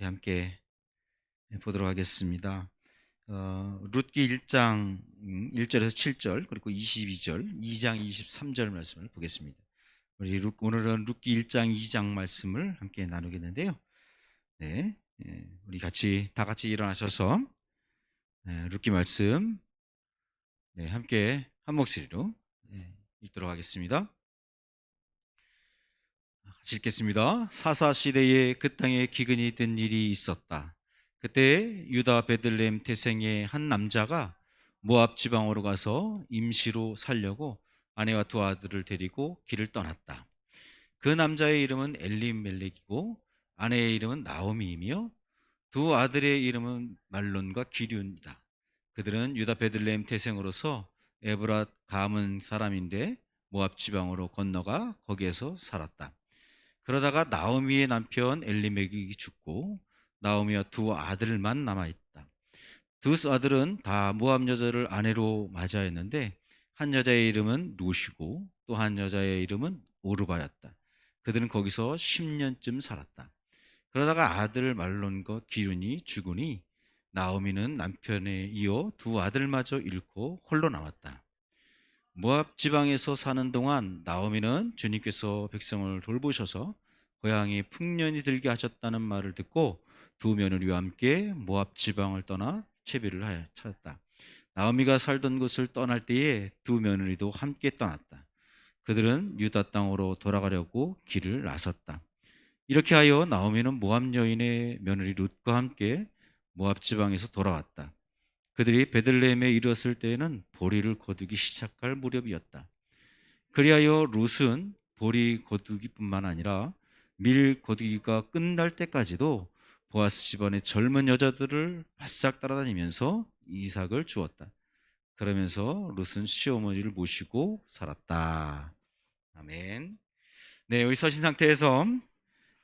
우리 함께 보도록 하겠습니다. 룻기 1장 1절에서 7절 그리고 22절 2장 23절 말씀을 보겠습니다. 오늘은 룻기 1장 2장 말씀을 함께 나누겠는데요. 네, 우리 다 같이 일어나셔서 룻기 말씀 함께 한 목소리로 읽도록 하겠습니다. 같이 읽겠습니다. 사사시대에 그 땅에 기근이 든 일이 있었다. 그때 유다 베들레헴 태생의 한 남자가 모압 지방으로 가서 임시로 살려고 아내와 두 아들을 데리고 길을 떠났다. 그 남자의 이름은 엘리멜렉이고 아내의 이름은 나오미이며 두 아들의 이름은 말론과 기륜이다. 그들은 유다 베들레헴 태생으로서 에브랏 가문 사람인데 모압 지방으로 건너가 거기에서 살았다. 그러다가 나오미의 남편 엘리멜렉이 죽고 나오미와 두 아들만 남아있다. 두 아들은 다 모압 여자를 아내로 맞이하였는데 한 여자의 이름은 룻이고 또 한 여자의 이름은 오르바였다. 그들은 거기서 10년쯤 살았다. 그러다가 아들 말론과 기륜이 죽으니 나오미는 남편에 이어 두 아들마저 잃고 홀로 남았다. 모압 지방에서 사는 동안 나오미는 주님께서 백성을 돌보셔서 고향에 풍년이 들게 하셨다는 말을 듣고 두 며느리와 함께 모압 지방을 떠나 채비를 하여 찾았다. 나오미가 살던 곳을 떠날 때에 두 며느리도 함께 떠났다. 그들은 유다 땅으로 돌아가려고 길을 나섰다. 이렇게 하여 나오미는 모압 여인의 며느리 룻과 함께 모압 지방에서 돌아왔다. 그들이 베들레헴에 이르렀을 때에는 보리를 거두기 시작할 무렵이었다. 그리하여 룻은 보리 거두기뿐만 아니라 밀 거두기가 끝날 때까지도 보아스 집안의 젊은 여자들을 바싹 따라다니면서 이삭을 주었다. 그러면서 룻은 시어머니를 모시고 살았다. 아멘. 네, 여기 서신 상태에서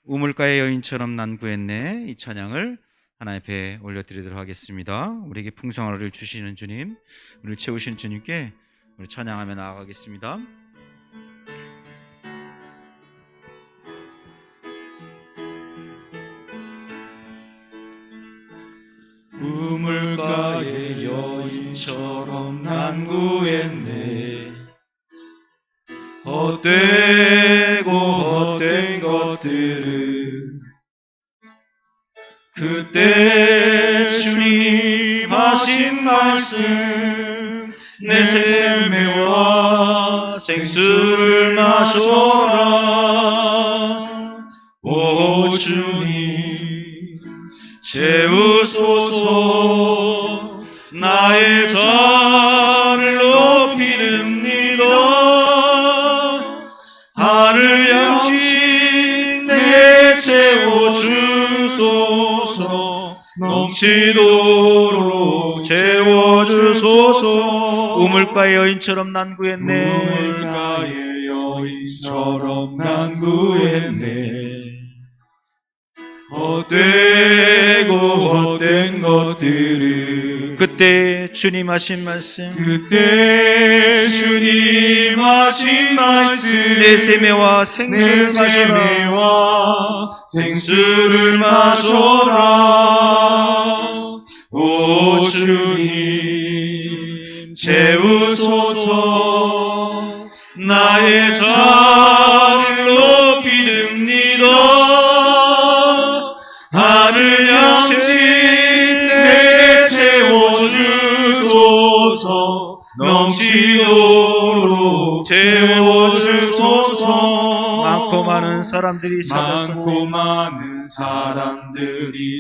우물가의 여인처럼 난구했네, 이 찬양을 하나님 앞에 올려드리도록 하겠습니다. 우리에게 풍성하를 주시는 주님, 우리를 채우신 주님께 우리 찬양하며 나아가겠습니다. 우물가의 여인처럼 난구했네. 헛되고 헛된 것들은 그때 주님 하신 말씀, 내 생매와 생수를 마셔라. 오 주님 채우소서. 나의 잔을 높이 듭니다. 하늘 양식 내 채워주소서. 넘치도록 채워주소서. 우물가의 여인처럼 난구했네. 우물가의 여인처럼 난구했네. 헛되고 헛된 것들은 그때 주님 하신 말씀, 그때 주님 하신 말씀, 내 세매와 생수를 마셔라. 생수를 마셔라. 오 주님 채우소서. 나의 잔을 높이 듭니다. 하늘 양식 내게 채워주소서. 넘치도록 채워주소서. 많고 많은 사람들이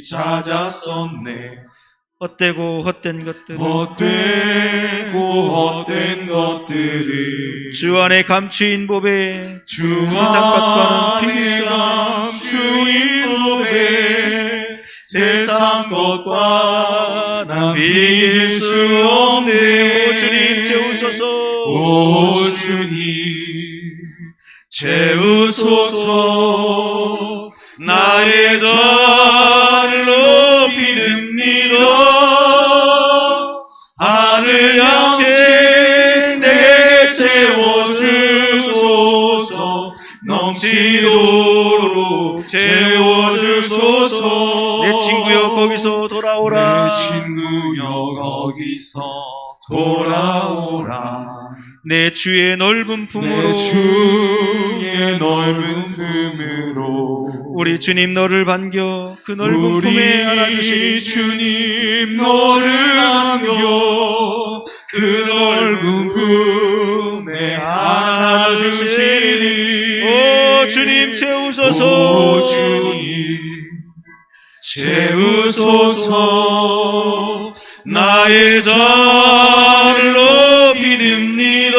찾았었네. 헛되고 헛된 것들은 주 안에 감추인 법에 세상 세상 것과 난 비길 수 없네. 오 주님 채우소서. 오 주님 채우소서. 나의 잔을 높이 듭니다. 하늘 양식 내게 채워주소서. 넘치도록 채워주소서. 내 친구여 거기서 돌아오라. 내 친구여 거기서 돌아오라. 내 주의 넓은 품으로 내 주의 넓은 품으로 우리 주님 너를 반겨 그 넓은 우리 품에 안아주시니 주님 너를 안겨 그 넓은 품에 안아주시니 오 주님 채우소서. 오 주님 채우소서. 나의 잔을 높이 듭니다.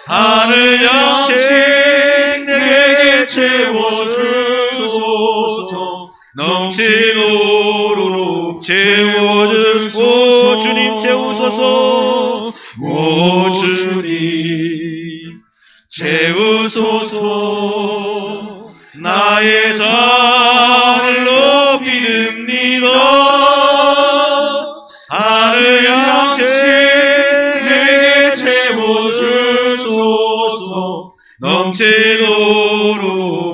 하늘 양식 내게 채워주소서. 넘치도록 채워주소서. 주님 채우소서. 오 주님 채우소서. 나의 잔을 높이 듭니다. 하늘 양식 내게 채워주소서. 넘치도록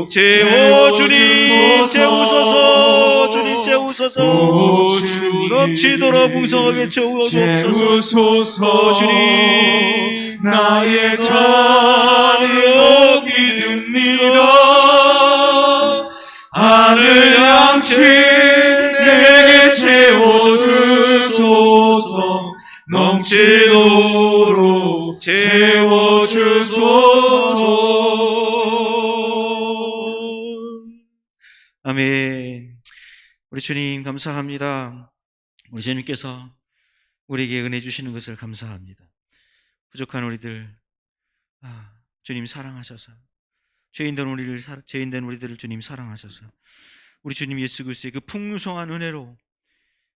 주님 채우소서. 주님 채우소서. 오 주님 넘치도록 풍성하게 채우소서. 주님 나의 잔을 높이 듭니다. 하늘 양식 내게 채워주소서. 넘치도록 채워주소서. 아멘. 우리 주님 감사합니다. 우리 주님께서 우리에게 은혜 주시는 것을 감사합니다. 부족한 우리들 주님 사랑하셔서 죄인된 우리들을 주님 사랑하셔서 우리 주님 예수 그리스도의 그 풍성한 은혜로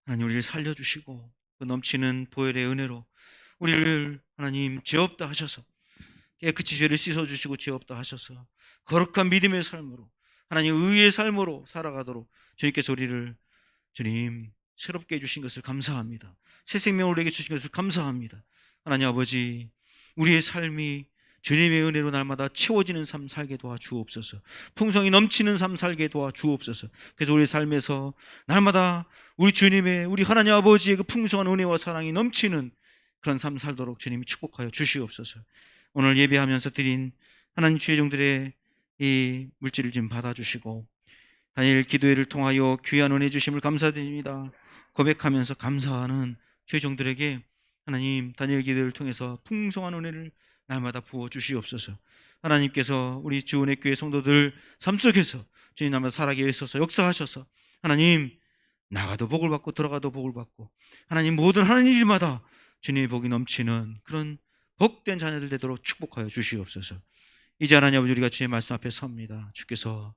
하나님 우리를 살려주시고 그 넘치는 보혈의 은혜로 우리를 하나님 죄 없다 하셔서 깨끗이 죄를 씻어주시고 죄 없다 하셔서 거룩한 믿음의 삶으로 하나님 의의 삶으로 살아가도록 주님께서 우리를 주님 새롭게 해주신 것을 감사합니다. 새 생명을 우리에게 주신 것을 감사합니다. 하나님 아버지 우리의 삶이 주님의 은혜로 날마다 채워지는 삶 살게 도와주옵소서. 풍성이 넘치는 삶 살게 도와주옵소서. 그래서 우리 삶에서 날마다 우리 주님의 우리 하나님 아버지의 그 풍성한 은혜와 사랑이 넘치는 그런 삶 살도록 주님이 축복하여 주시옵소서. 오늘 예배하면서 드린 하나님 주의 종들의 이 물질을 좀 받아주시고 다니엘 기도회를 통하여 귀한 은혜 주심을 감사드립니다. 고백하면서 감사하는 주의 종들에게 하나님 다니엘 기도회를 통해서 풍성한 은혜를 날마다 부어 주시옵소서. 하나님께서 우리 주은혜교회 성도들 삶 속에서 주님 날마다 살아계 있어서 역사하셔서 하나님 나가도 복을 받고 들어가도 복을 받고 하나님 모든 하는 일마다 주님의 복이 넘치는 그런 복된 자녀들 되도록 축복하여 주시옵소서. 이제 하나님 아버지 우리가 주의 말씀 앞에 섭니다. 주께서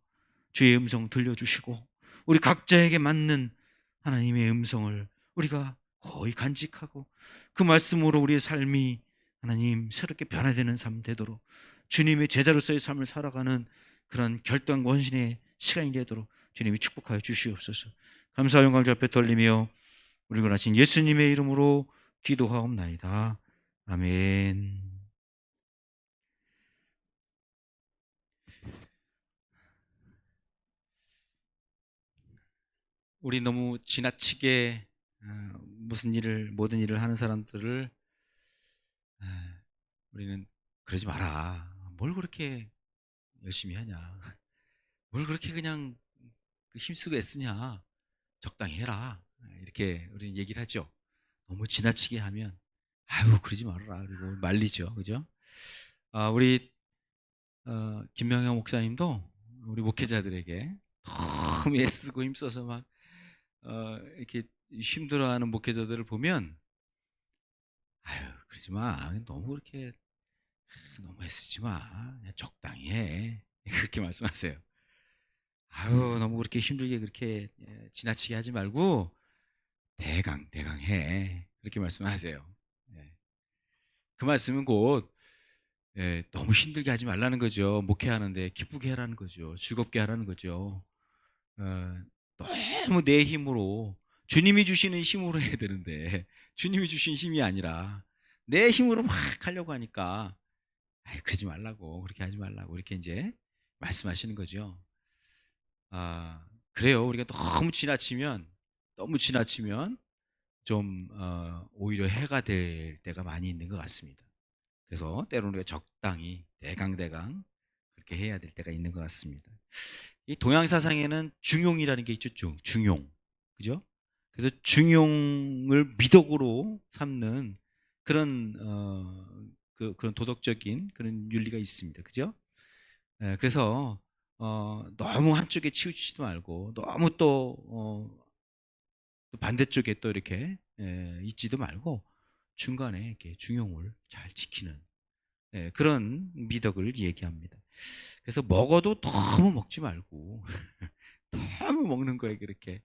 주의 음성 들려주시고 우리 각자에게 맞는 하나님의 음성을 우리가 거의 간직하고 그 말씀으로 우리의 삶이 하나님 새롭게 변화되는 삶 되도록 주님의 제자로서의 삶을 살아가는 그런 결단 원신의 시간이 되도록 주님이 축복하여 주시옵소서. 감사와 영광 주 앞에 돌리며 우리 원하신 예수님의 이름으로 기도하옵나이다. 아멘. 우리 너무 지나치게 모든 일을 하는 사람들을 우리는 그러지 마라. 뭘 그렇게 열심히 하냐. 뭘 그렇게 그냥 힘쓰고 애쓰냐. 적당히 해라. 이렇게 우리는 얘기를 하죠. 너무 지나치게 하면 아유 그러지 말아라. 그리고 말리죠. 그죠? 우리 김명형 목사님도 우리 목회자들에게 너무 애쓰고 힘써서 막 이렇게 힘들어하는 목회자들을 보면 아유 그러지 마. 너무 그렇게 너무 애쓰지 마. 그냥 적당히 해. 그렇게 말씀하세요. 아유 너무 그렇게 힘들게 그렇게 지나치게 하지 말고 대강 해. 그렇게 말씀하세요. 그 말씀은 곧 너무 힘들게 하지 말라는 거죠. 목회하는데 기쁘게 하라는 거죠. 즐겁게 하라는 거죠. 너무 내 힘으로 주님이 주시는 힘으로 해야 되는데 주님이 주신 힘이 아니라 내 힘으로 막 하려고 하니까 그러지 말라고 그렇게 하지 말라고 이렇게 이제 말씀하시는 거죠. 그래요. 우리가 너무 지나치면 좀 오히려 해가 될 때가 많이 있는 것 같습니다. 그래서 때로는 우리가 적당히 대강대강 그렇게 해야 될 때가 있는 것 같습니다. 이 동양 사상에는 중용이라는 게 있죠. 중용, 그죠? 그래서 중용을 미덕으로 삼는 그런 그런 도덕적인 그런 윤리가 있습니다. 그죠? 그래서 너무 한쪽에 치우치지도 말고 너무 또 반대쪽에 또 이렇게 있지도 말고 중간에 이렇게 중용을 잘 지키는 그런 미덕을 얘기합니다. 그래서 먹어도 너무 먹지 말고 너무 먹는 거에 그렇게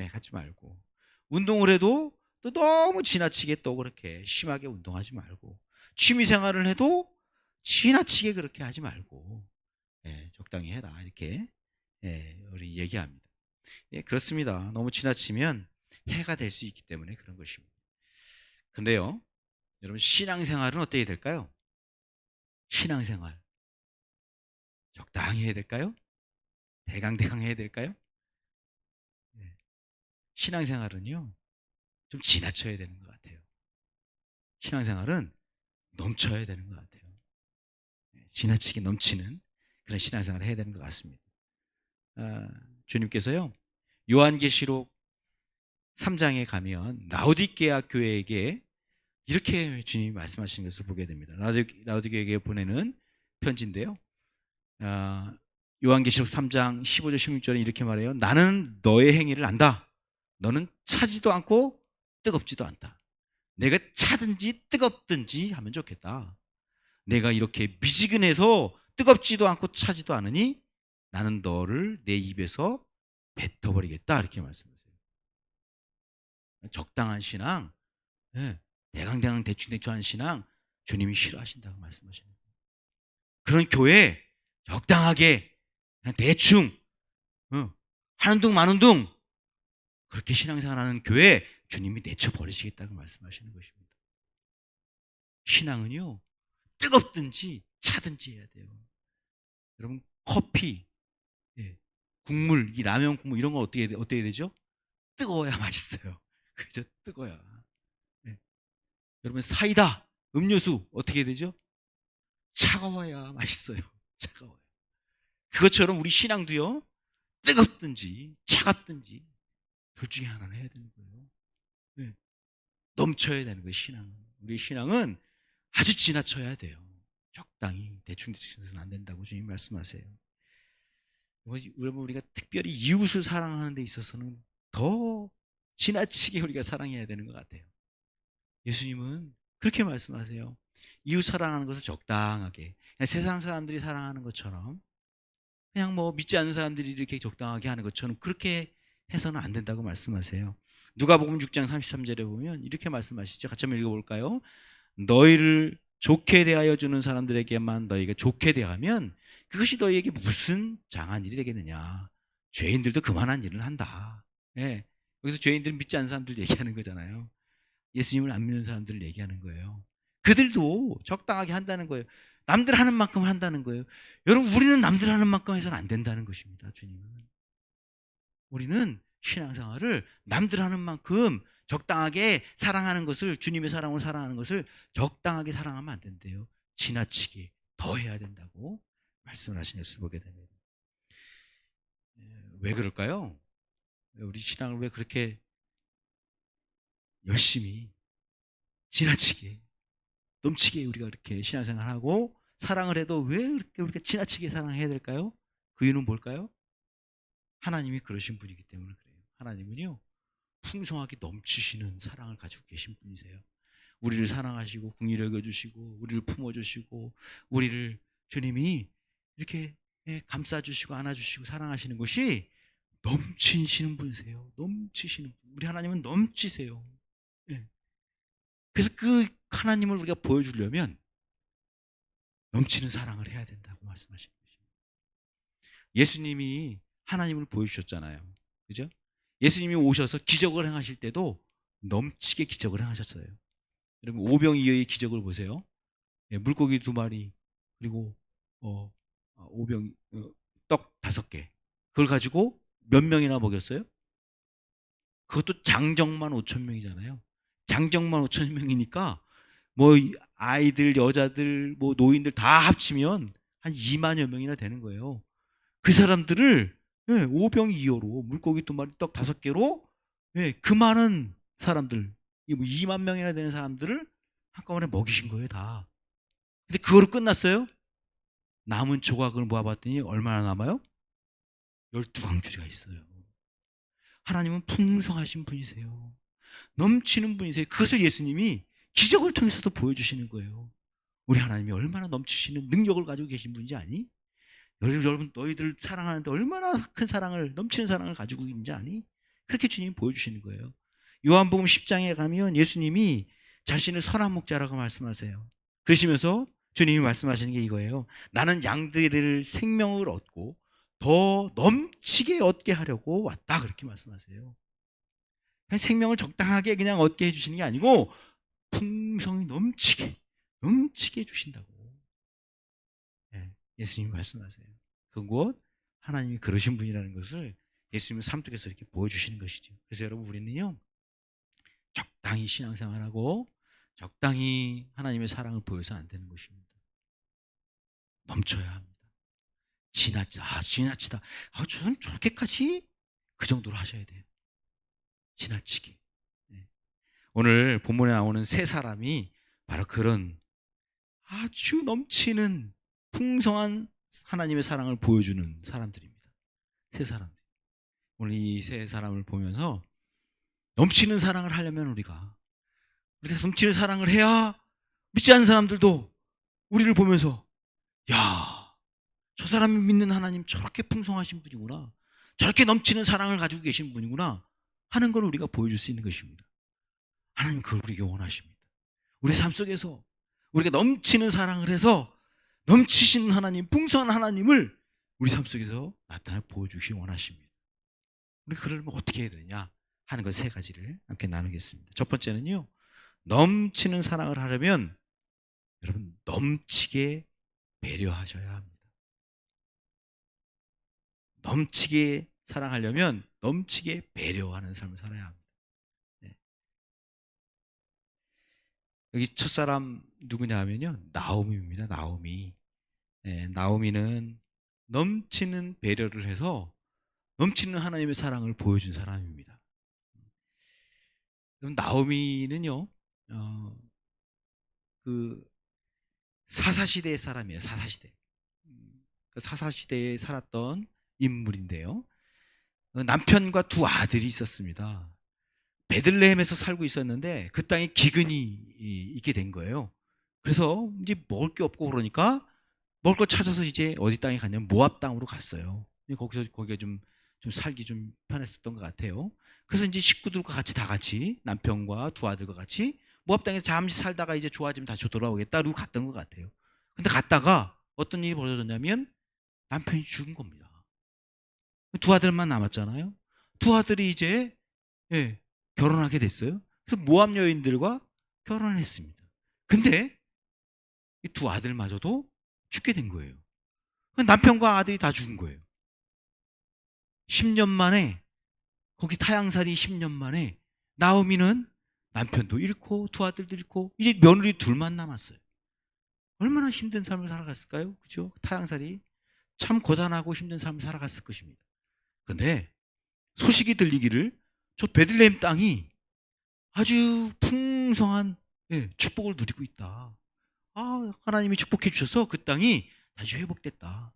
하지 말고, 운동을 해도 또 너무 지나치게 또 그렇게 심하게 운동하지 말고, 취미 생활을 해도 지나치게 그렇게 하지 말고 적당히 해라, 이렇게 우리 얘기합니다. 그렇습니다. 너무 지나치면 해가 될 수 있기 때문에 그런 것입니다. 근데요, 여러분, 신앙생활은 어떻게 될까요? 신앙생활 적당히 해야 될까요? 대강대강 해야 될까요? 네. 신앙생활은요, 좀 지나쳐야 되는 것 같아요. 신앙생활은 넘쳐야 되는 것 같아요. 지나치게 넘치는 그런 신앙생활을 해야 되는 것 같습니다. 주님께서요, 요한계시록 3장에 가면 라오디게아 교회에게 이렇게 주님이 말씀하시는 것을 보게 됩니다. 라오디게아에게 보내는 편지인데요, 요한계시록 3장 15절 16절에 이렇게 말해요. 나는 너의 행위를 안다. 너는 차지도 않고 뜨겁지도 않다. 내가 차든지 뜨겁든지 하면 좋겠다. 내가 이렇게 미지근해서 뜨겁지도 않고 차지도 않으니 나는 너를 내 입에서 뱉어버리겠다, 이렇게 말씀하세요. 적당한 신앙, 대강대강 대충대충 하는 신앙 주님이 싫어하신다고 말씀하시는 거예요. 그런 교회 적당하게 그냥 대충 하는 둥 마는 둥 그렇게 신앙생활하는 교회 주님이 내쳐버리시겠다고 말씀하시는 것입니다. 신앙은요, 뜨겁든지 차든지 해야 돼요. 여러분, 커피, 국물, 이 라면 국물 이런 거 어떻게 되죠? 뜨거워야 맛있어요. 그죠? 뜨거워야. 여러분, 사이다, 음료수 어떻게 되죠? 차가워야 맛있어요. 차가워요. 그것처럼 우리 신앙도요, 뜨겁든지 차갑든지 둘 중에 하나는 해야 되는 거예요. 넘쳐야 되는 거예요. 신앙은. 우리 신앙은 아주 지나쳐야 돼요. 적당히 대충 해서는 안 된다고 주님 말씀하세요. 여러분, 우리가 특별히 이웃을 사랑하는 데 있어서는 더 지나치게 우리가 사랑해야 되는 것 같아요. 예수님은 그렇게 말씀하세요. 이웃 사랑하는 것을 적당하게, 그냥 세상 사람들이 사랑하는 것처럼, 그냥 뭐 믿지 않는 사람들이 이렇게 적당하게 하는 것처럼 그렇게 해서는 안 된다고 말씀하세요. 누가복음 6장 33절에 보면 이렇게 말씀하시죠. 같이 한번 읽어볼까요? 너희를 좋게 대하여 주는 사람들에게만 너희가 좋게 대하면 그것이 너희에게 무슨 장한 일이 되겠느냐. 죄인들도 그만한 일을 한다. 여기서 죄인들은 믿지 않는 사람들 얘기하는 거잖아요. 예수님을 안 믿는 사람들을 얘기하는 거예요. 그들도 적당하게 한다는 거예요. 남들 하는 만큼 한다는 거예요. 여러분, 우리는 남들 하는 만큼 해서는 안 된다는 것입니다. 주님은. 우리는 신앙생활을 남들 하는 만큼 적당하게 사랑하는 것을, 주님의 사랑으로 사랑하는 것을 적당하게 사랑하면 안 된대요. 지나치게 더 해야 된다고 말씀을 하신 것을 보게 됩니다. 왜 그럴까요? 우리 신앙을 왜 그렇게 열심히 지나치게 넘치게 우리가 이렇게 신앙생활하고 사랑을 해도 왜 이렇게 우리가 지나치게 사랑해야 될까요? 그 이유는 뭘까요? 하나님이 그러신 분이기 때문에 그래요. 하나님은요, 풍성하게 넘치시는 사랑을 가지고 계신 분이세요. 우리를 사랑하시고 긍휼히 여겨주시고 우리를 품어주시고 우리를 주님이 이렇게 감싸주시고 안아주시고 사랑하시는 것이 넘치시는 분이세요. 넘치시는 분. 우리 하나님은 넘치세요. 그래서 그 하나님을 우리가 보여주려면 넘치는 사랑을 해야 된다고 말씀하시는 것입니다. 예수님이 하나님을 보여주셨잖아요. 그죠? 예수님이 오셔서 기적을 행하실 때도 넘치게 기적을 행하셨어요. 여러분, 오병이어의 기적을 보세요. 물고기 2마리 그리고 떡 5개 그걸 가지고 몇 명이나 먹였어요? 그것도 장정만 5천 명이잖아요. 장정만 5천 명이니까 뭐 아이들, 여자들, 뭐 노인들 다 합치면 한 2만여 명이나 되는 거예요. 그 사람들을 5병2호로 물고기 2마리 떡 5개로 그 많은 사람들, 뭐 2만 명이나 되는 사람들을 한꺼번에 먹이신 거예요, 다. 근데 그거로 끝났어요? 남은 조각을 모아봤더니 얼마나 남아요? 12광주리가 있어요. 하나님은 풍성하신 분이세요. 넘치는 분이세요. 그것을 예수님이 기적을 통해서도 보여주시는 거예요. 우리 하나님이 얼마나 넘치시는 능력을 가지고 계신 분인지 아니? 여러분, 너희들 사랑하는데 얼마나 큰 사랑을, 넘치는 사랑을 가지고 있는지 아니? 그렇게 주님이 보여주시는 거예요. 요한복음 10장에 가면 예수님이 자신을 선한 목자라고 말씀하세요. 그러시면서 주님이 말씀하시는 게 이거예요. 나는 양들을 생명을 얻고 더 넘치게 얻게 하려고 왔다, 그렇게 말씀하세요. 생명을 적당하게 그냥 얻게 해주시는 게 아니고 풍성히 넘치게 해주신다고 예수님이 말씀하세요. 그곳 하나님이 그러신 분이라는 것을 예수님의 삶 속에서 이렇게 보여주시는 것이죠. 그래서 여러분, 우리는요, 적당히 신앙생활하고 적당히 하나님의 사랑을 보여서 안 되는 것입니다. 넘쳐야 합니다. 지나치다. 저는 저렇게까지, 그 정도로 하셔야 돼요. 지나치게. 오늘 본문에 나오는 세 사람이 바로 그런 아주 넘치는 풍성한 하나님의 사랑을 보여주는 사람들입니다. 세 사람들. 오늘 이 세 사람을 보면서 넘치는 사랑을 하려면 우리가 넘치는 사랑을 해야 믿지 않는 사람들도 우리를 보면서, 야, 저 사람이 믿는 하나님 저렇게 풍성하신 분이구나, 저렇게 넘치는 사랑을 가지고 계신 분이구나 하는 걸 우리가 보여줄 수 있는 것입니다. 하나님 그걸 우리에게 원하십니다. 우리 삶 속에서 우리가 넘치는 사랑을 해서 넘치시는 하나님, 풍성한 하나님을 우리 삶 속에서 나타내 보여주시기 원하십니다. 우리 그러려면 어떻게 해야 되느냐 하는 것 세 가지를 함께 나누겠습니다. 첫 번째는요, 넘치는 사랑을 하려면 여러분 넘치게 배려하셔야 합니다. 넘치게 사랑하려면 넘치게 배려하는 삶을 살아야 합니다. 여기 첫사람 누구냐 하면요, 나오미입니다. 나오미. 나오미는 넘치는 배려를 해서 넘치는 하나님의 사랑을 보여준 사람입니다. 그럼 나오미는요, 그 사사시대의 사람이에요. 사사시대. 그 사사시대에 살았던 인물인데요, 남편과 두 아들이 있었습니다. 베들레헴에서 살고 있었는데 그 땅에 기근이 있게 된 거예요. 그래서 이제 먹을 게 없고 그러니까 먹을 걸 찾아서 이제 어디 땅에 갔냐면 모압 땅으로 갔어요. 거기가 좀 살기 좀 편했었던 것 같아요. 그래서 이제 식구들과 다 같이 남편과 두 아들과 같이 모압 땅에서 잠시 살다가 이제 좋아지면 다시 돌아오겠다 그러고 갔던 것 같아요. 근데 갔다가 어떤 일이 벌어졌냐면 남편이 죽은 겁니다. 두 아들만 남았잖아요. 두 아들이 이제 결혼하게 됐어요. 그래서 모압 여인들과 결혼을 했습니다. 근데 이 두 아들마저도 죽게 된 거예요. 남편과 아들이 다 죽은 거예요. 10년 만에, 거기 타향살이 10년 만에 나오미는 남편도 잃고 두 아들도 잃고 이제 며느리 둘만 남았어요. 얼마나 힘든 삶을 살아갔을까요? 그죠? 타향살이 참 고단하고 힘든 삶을 살아갔을 것입니다. 근데 소식이 들리기를 저 베들레헴 땅이 아주 풍성한 축복을 누리고 있다. 하나님이 축복해 주셔서 그 땅이 다시 회복됐다.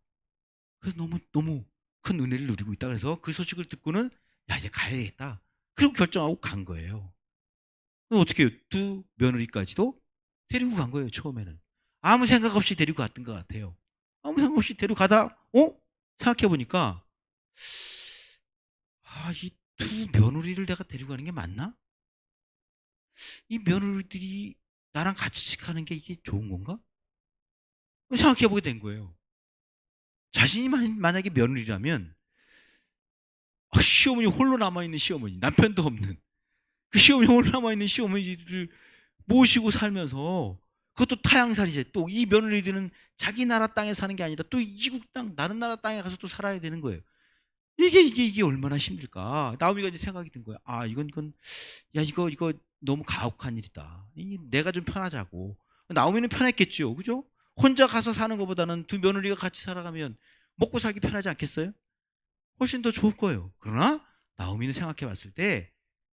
그래서 너무 큰 은혜를 누리고 있다. 그래서 그 소식을 듣고는 이제 가야겠다. 그리고 결정하고 간 거예요. 어떻게 해요? 두 며느리까지도 데리고 간 거예요. 처음에는 아무 생각 없이 데리고 갔던 것 같아요. 아무 생각 없이 데리고 가다 생각해 보니까 이 두 며느리를 내가 데리고 가는 게 맞나? 이 며느리들이 나랑 같이 가는 게 이게 좋은 건가? 생각해 보게 된 거예요. 자신이 만약에 며느리라면 시어머니 홀로 남아있는 시어머니, 남편도 없는 그 시어머니 홀로 남아있는 시어머니를 모시고 살면서, 그것도 타향살이죠. 또 이 며느리들은 자기 나라 땅에 사는 게 아니라 또 이국 땅, 다른 나라 땅에 가서 또 살아야 되는 거예요. 이게 얼마나 힘들까. 나오미가 이제 생각이 든 거야. 아, 야, 이거 너무 가혹한 일이다. 내가 좀 편하자고. 나오미는 편했겠죠. 그죠? 혼자 가서 사는 것보다는 두 며느리가 같이 살아가면 먹고 살기 편하지 않겠어요? 훨씬 더 좋을 거예요. 그러나 나오미는 생각해 봤을 때,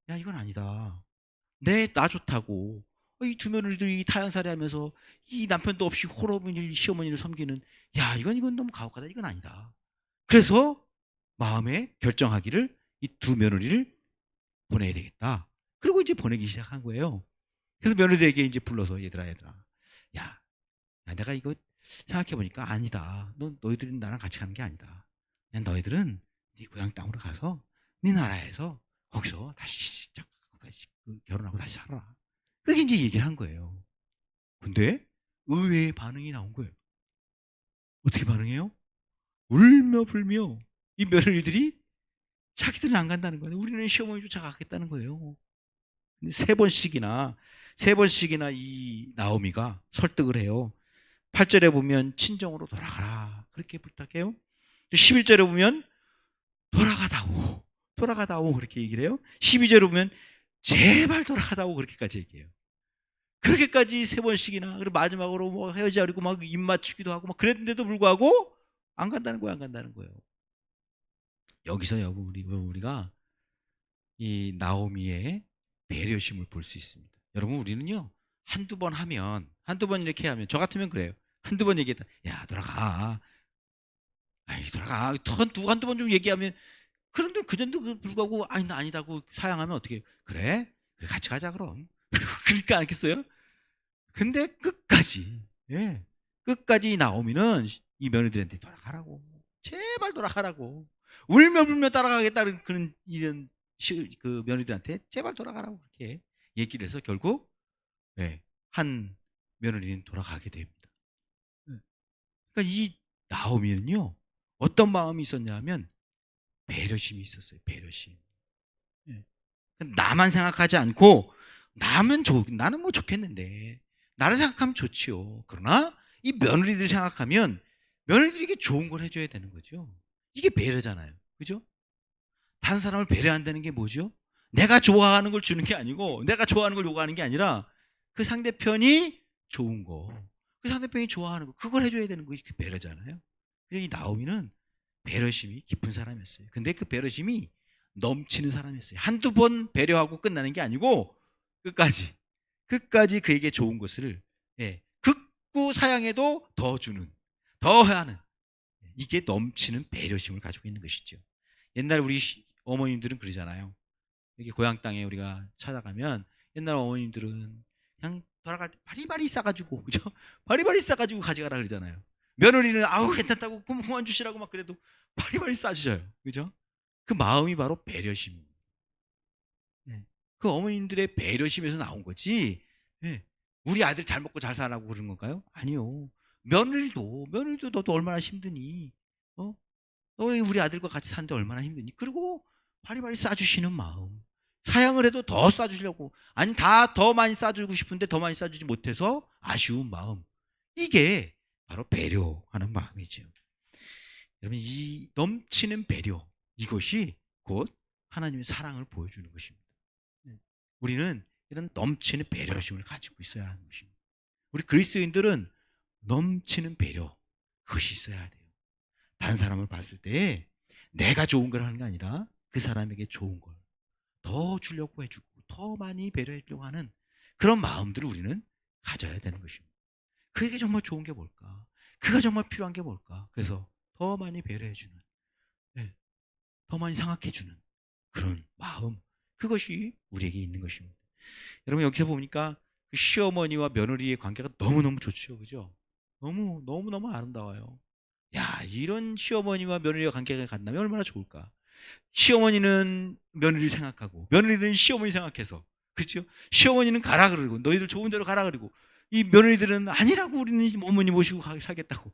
야, 이건 아니다. 나 좋다고. 이 두 며느리들이 타향살이 하면서 이 남편도 없이 홀어머니 시어머니를 섬기는, 야, 이건 너무 가혹하다. 이건 아니다. 그래서 마음에 결정하기를 이 두 며느리를 보내야 되겠다. 그리고 이제 보내기 시작한 거예요. 그래서 며느리에게 이제 불러서 얘들아, 야, 내가 이거 생각해 보니까 아니다. 너희들은 나랑 같이 가는 게 아니다. 그냥 너희들은 네 고향 땅으로 가서 네 나라에서 거기서 다시 시작, 결혼하고 다시 살아라. 그렇게 이제 얘기를 한 거예요. 근데 의외의 반응이 나온 거예요. 어떻게 반응해요? 울며 불며 이 며느리들이 자기들은 안 간다는 거예요. 우리는 시어머니 쫓아가겠다는 거예요. 근데 세 번씩이나 이 나오미가 설득을 해요. 8절에 보면 친정으로 돌아가라 그렇게 부탁해요. 11절에 보면 돌아가다오 그렇게 얘기를 해요. 12절에 보면 제발 돌아가다오 그렇게까지 얘기해요. 그렇게까지 세 번씩이나, 그리고 마지막으로 뭐 헤어지자 그리고 막 입 맞추기도 하고 막 그랬는데도 불구하고 안 간다는 거예요. 여기서 우리가 이 나오미의 배려심을 볼 수 있습니다. 여러분, 우리는요, 한두 번 이렇게 하면, 저 같으면 그래요. 한두 번 얘기했다. 야, 돌아가. 돌아가. 한두 번 좀 얘기하면, 그런데 그전도 불구하고, 나 아니다고 사양하면 어떻게 해요? 그래, 같이 가자, 그럼. 그러니까 않겠어요? 근데 끝까지 나오미는 이 며느리들한테 돌아가라고. 제발 돌아가라고. 울며 불며 따라가겠다는 그 며느리들한테 제발 돌아가라고 그렇게 얘기를 해서 결국 한 며느리는 돌아가게 됩니다. 그러니까 이 나오미는요, 어떤 마음이 있었냐 하면 배려심이 있었어요. 배려심. 나만 생각하지 않고 나는 뭐 좋겠는데 나를 생각하면 좋지요. 그러나 이 며느리들 생각하면 며느리들에게 좋은 걸 해줘야 되는 거죠. 이게 배려잖아요. 그죠? 다른 사람을 배려한다는 게 뭐죠? 내가 좋아하는 걸 주는 게 아니고, 내가 좋아하는 걸 요구하는 게 아니라 그 상대편이 좋은 거, 그 상대편이 좋아하는 거, 그걸 해줘야 되는 것이 그 배려잖아요. 그래서 이 나오미는 배려심이 깊은 사람이었어요. 근데 그 배려심이 넘치는 사람이었어요. 한두 번 배려하고 끝나는 게 아니고 끝까지 그에게 좋은 것을 극구 사양해도 더 주는, 더 하는, 이게 넘치는 배려심을 가지고 있는 것이죠. 옛날 우리 어머님들은 그러잖아요. 여기 고향 땅에 우리가 찾아가면 옛날 어머님들은 그냥 돌아갈 때 바리바리 싸가지고, 그죠? 바리바리 싸가지고 가져가라 그러잖아요. 며느리는 아우 괜찮다고 그만 주시라고 막 그래도 바리바리 싸주셔요. 그죠? 그 마음이 바로 배려심입니다. 그 어머님들의 배려심에서 나온 거지. 우리 아들 잘 먹고 잘 살라고 그러는 건가요? 아니요. 며느리도 너도 얼마나 힘드니? 너 우리 아들과 같이 사는데 얼마나 힘드니? 그리고 바리바리 싸주시는 마음. 사양을 해도 더 싸주시려고, 아니 다 더 많이 싸주고 싶은데 더 많이 싸주지 못해서 아쉬운 마음. 이게 바로 배려하는 마음이죠. 여러분, 이 넘치는 배려, 이것이 곧 하나님의 사랑을 보여주는 것입니다. 우리는 이런 넘치는 배려심을 가지고 있어야 하는 것입니다. 우리 그리스도인들은 넘치는 배려, 그것이 있어야 돼요. 다른 사람을 봤을 때 내가 좋은 걸 하는 게 아니라 그 사람에게 좋은 걸 더 주려고 해주고 더 많이 배려해 주려고 하는 그런 마음들을 우리는 가져야 되는 것입니다. 그에게 정말 좋은 게 뭘까? 그가 정말 필요한 게 뭘까? 그래서 더 많이 배려해 주는, 더 많이 생각해 주는 그런 마음, 그것이 우리에게 있는 것입니다. 여러분, 여기서 보니까 그 시어머니와 며느리의 관계가 너무너무 좋죠. 그죠? 너무너무 아름다워요. 야, 이런 시어머니와 며느리와 관계가 간다면 얼마나 좋을까? 시어머니는 며느리를 생각하고 며느리는 시어머니 생각해서, 그렇죠? 시어머니는 가라 그러고 너희들 좋은 데로 가라 그러고, 이 며느리들은 아니라고 우리는 어머니 모시고 살겠다고.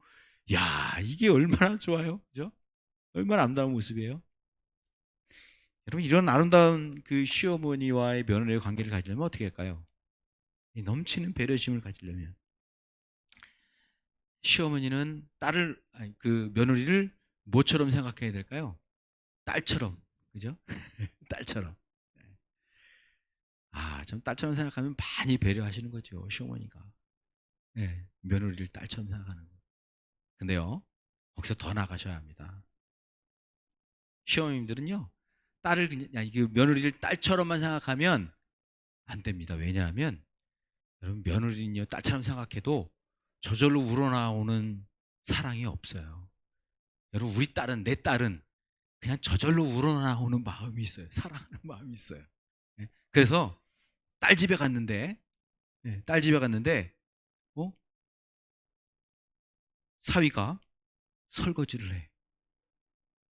야, 이게 얼마나 좋아요. 그죠? 얼마나 아름다운 모습이에요. 여러분, 이런 아름다운 그 시어머니와의 며느리의 관계를 가지려면 어떻게 할까요? 이 넘치는 배려심을 가지려면 시어머니는 그 며느리를 뭐처럼 생각해야 될까요? 딸처럼, 그죠? 딸처럼. 참 딸처럼 생각하면 많이 배려하시는 거죠, 시어머니가. 네, 며느리를 딸처럼 생각하는 거. 근데요, 거기서 더 나가셔야 합니다. 시어머님들은요, 딸을 그냥 이게 며느리를 딸처럼만 생각하면 안 됩니다. 왜냐하면 여러분, 며느리는요, 딸처럼 생각해도 저절로 우러나오는 사랑이 없어요. 여러분, 우리 딸은, 내 딸은 그냥 저절로 우러나오는 마음이 있어요. 사랑하는 마음이 있어요. 네, 그래서 딸 집에 갔는데, 딸 집에 갔는데, 사위가 설거지를 해.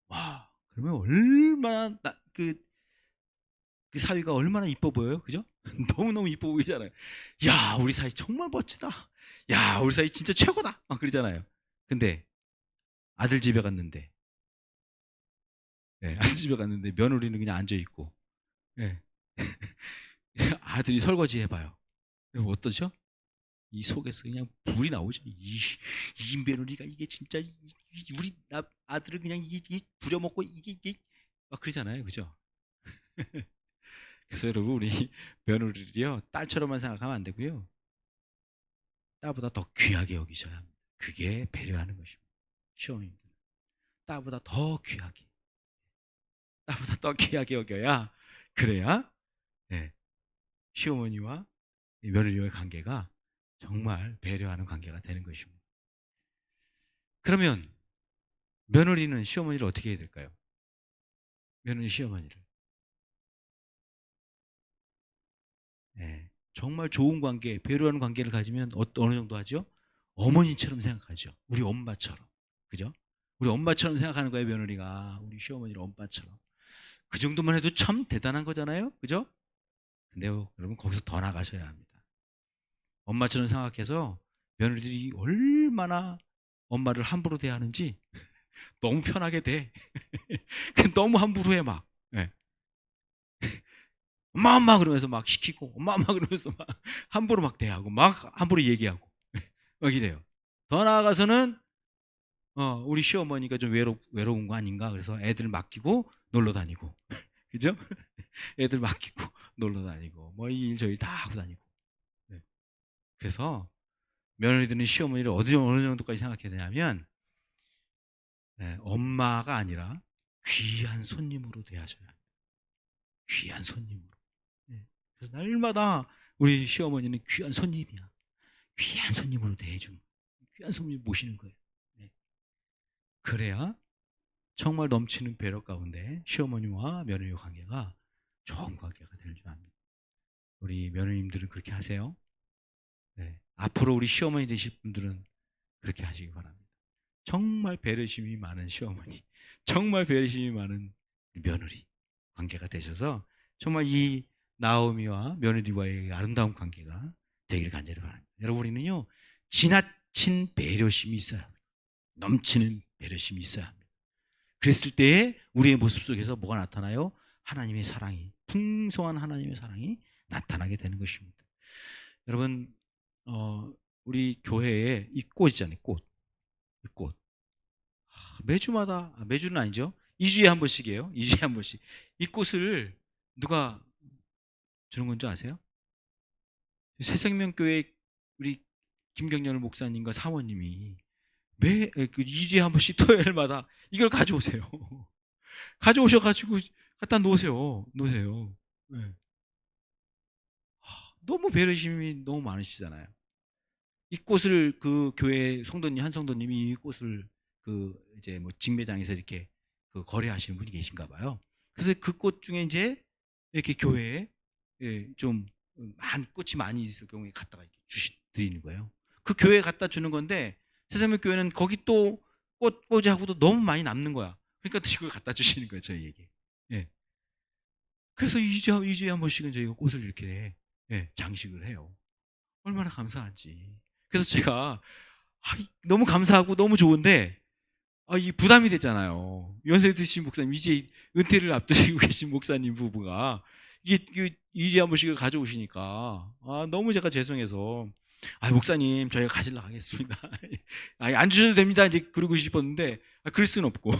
와, 그러면 얼마나 그 사위가 얼마나 이뻐 보여요, 그죠? 너무너무 이뻐 보이잖아요. 야, 우리 사위 정말 멋지다. 야, 우리 사위 진짜 최고다. 막 그러잖아요. 근데 아들 집에 갔는데, 아들 집에 갔는데 며느리는 그냥 앉아 있고, 아들이 설거지 해봐요. 그럼 어떠죠? 이 속에서 그냥 불이 나오죠. 이 며느리가 이게 진짜 우리 아들을 그냥 이게 부려먹고 이게 막 그러잖아요, 그죠? 그래서 여러분, 우리 며느리를요, 딸처럼만 생각하면 안 되고요, 딸보다 더 귀하게 여기셔야 합니다. 그게 배려하는 것입니다. 시어머님들, 딸보다 더 귀하게, 딸보다 더 귀하게 여겨야, 그래야 시어머니와 며느리와의 관계가 정말 배려하는 관계가 되는 것입니다. 그러면 며느리는 시어머니를 어떻게 해야 될까요? 며느리 시어머니를 정말 좋은 관계, 배려하는 관계를 가지면 어느 정도 하죠? 어머니처럼 생각하죠. 우리 엄마처럼. 그죠? 우리 엄마처럼 생각하는 거예요, 며느리가. 우리 시어머니를 엄마처럼. 그 정도만 해도 참 대단한 거잖아요. 그죠? 근데요, 여러분, 거기서 더 나가셔야 합니다. 엄마처럼 생각해서 며느리들이 얼마나 엄마를 함부로 대하는지 너무 편하게 대. 너무 함부로 해, 막. 엄마 그러면서 막 시키고, 엄마 그러면서 막 함부로 막 대하고, 막 함부로 얘기하고 막 이래요. 더 나아가서는 우리 시어머니가 좀 외로운 거 아닌가, 그래서 애들 맡기고 놀러 다니고 그죠? 애들 맡기고 놀러 다니고 뭐 이 일 저 일 다 하고 다니고. 그래서 며느리들은 시어머니를 어느 정도까지 생각해야 되냐면, 엄마가 아니라 귀한 손님으로 대하셔야 합니다. 귀한 손님으로. 그래서 날마다 우리 시어머니는 귀한 손님이야. 귀한 손님으로 대해주는, 귀한 손님 모시는 거예요. 그래야 정말 넘치는 배려 가운데 시어머니와 며느리 관계가 좋은 관계가 되는 줄 압니다. 우리 며느님들은 그렇게 하세요. 앞으로 우리 시어머니 되실 분들은 그렇게 하시기 바랍니다. 정말 배려심이 많은 시어머니, 정말 배려심이 많은 며느리 관계가 되셔서 정말 이 나오미와 며느리와의 아름다운 관계가 되기를 간절히 바랍니다. 여러분, 우리는요, 지나친 배려심이 있어야 합니다. 넘치는 배려심이 있어야 합니다. 그랬을 때에 우리의 모습 속에서 뭐가 나타나요? 하나님의 사랑이, 풍성한 하나님의 사랑이 나타나게 되는 것입니다. 여러분, 우리 교회에 이 꽃 있잖아요. 꽃. 이 꽃. 매주마다, 매주는 아니죠. 2주에 한 번씩이에요. 2주에 한 번씩. 이 꽃을 누가 주는 건지 아세요? 새생명교회 우리 김경렬 목사님과 사모님이 매 2주에 한 번씩 토요일마다 이걸 가져오세요. 가져오셔가지고 갖다 놓으세요. 너무 배려심이 너무 많으시잖아요. 이 꽃을 그 교회 성도님, 한 성도님이 이 꽃을 이제 뭐 직매장에서 이렇게 거래하시는 분이 계신가 봐요. 그래서 그 꽃 중에 이제 이렇게 교회에 좀 꽃이 많이 있을 경우에 갖다가 드리는 거예요. 그 교회에 갖다 주는 건데, 새생명 교회는 거기 또 꽃꽂이하고도 너무 많이 남는 거야. 그러니까 또 이걸 갖다 주시는 거예요, 저희에게. 그래서 2주에 한 번씩은 저희가 꽃을 이렇게 장식을 해요. 얼마나 감사한지. 그래서 제가 너무 감사하고 너무 좋은데, 이 부담이 됐잖아요. 연세 드신 목사님, 이제 은퇴를 앞두시고 계신 목사님 부부가 이게 2주에 한 번씩을 가져오시니까 너무 제가 죄송해서 목사님 저희가 가지러 가겠습니다. 안 주셔도 됩니다. 이제 그러고 싶었는데 그럴 수는 없고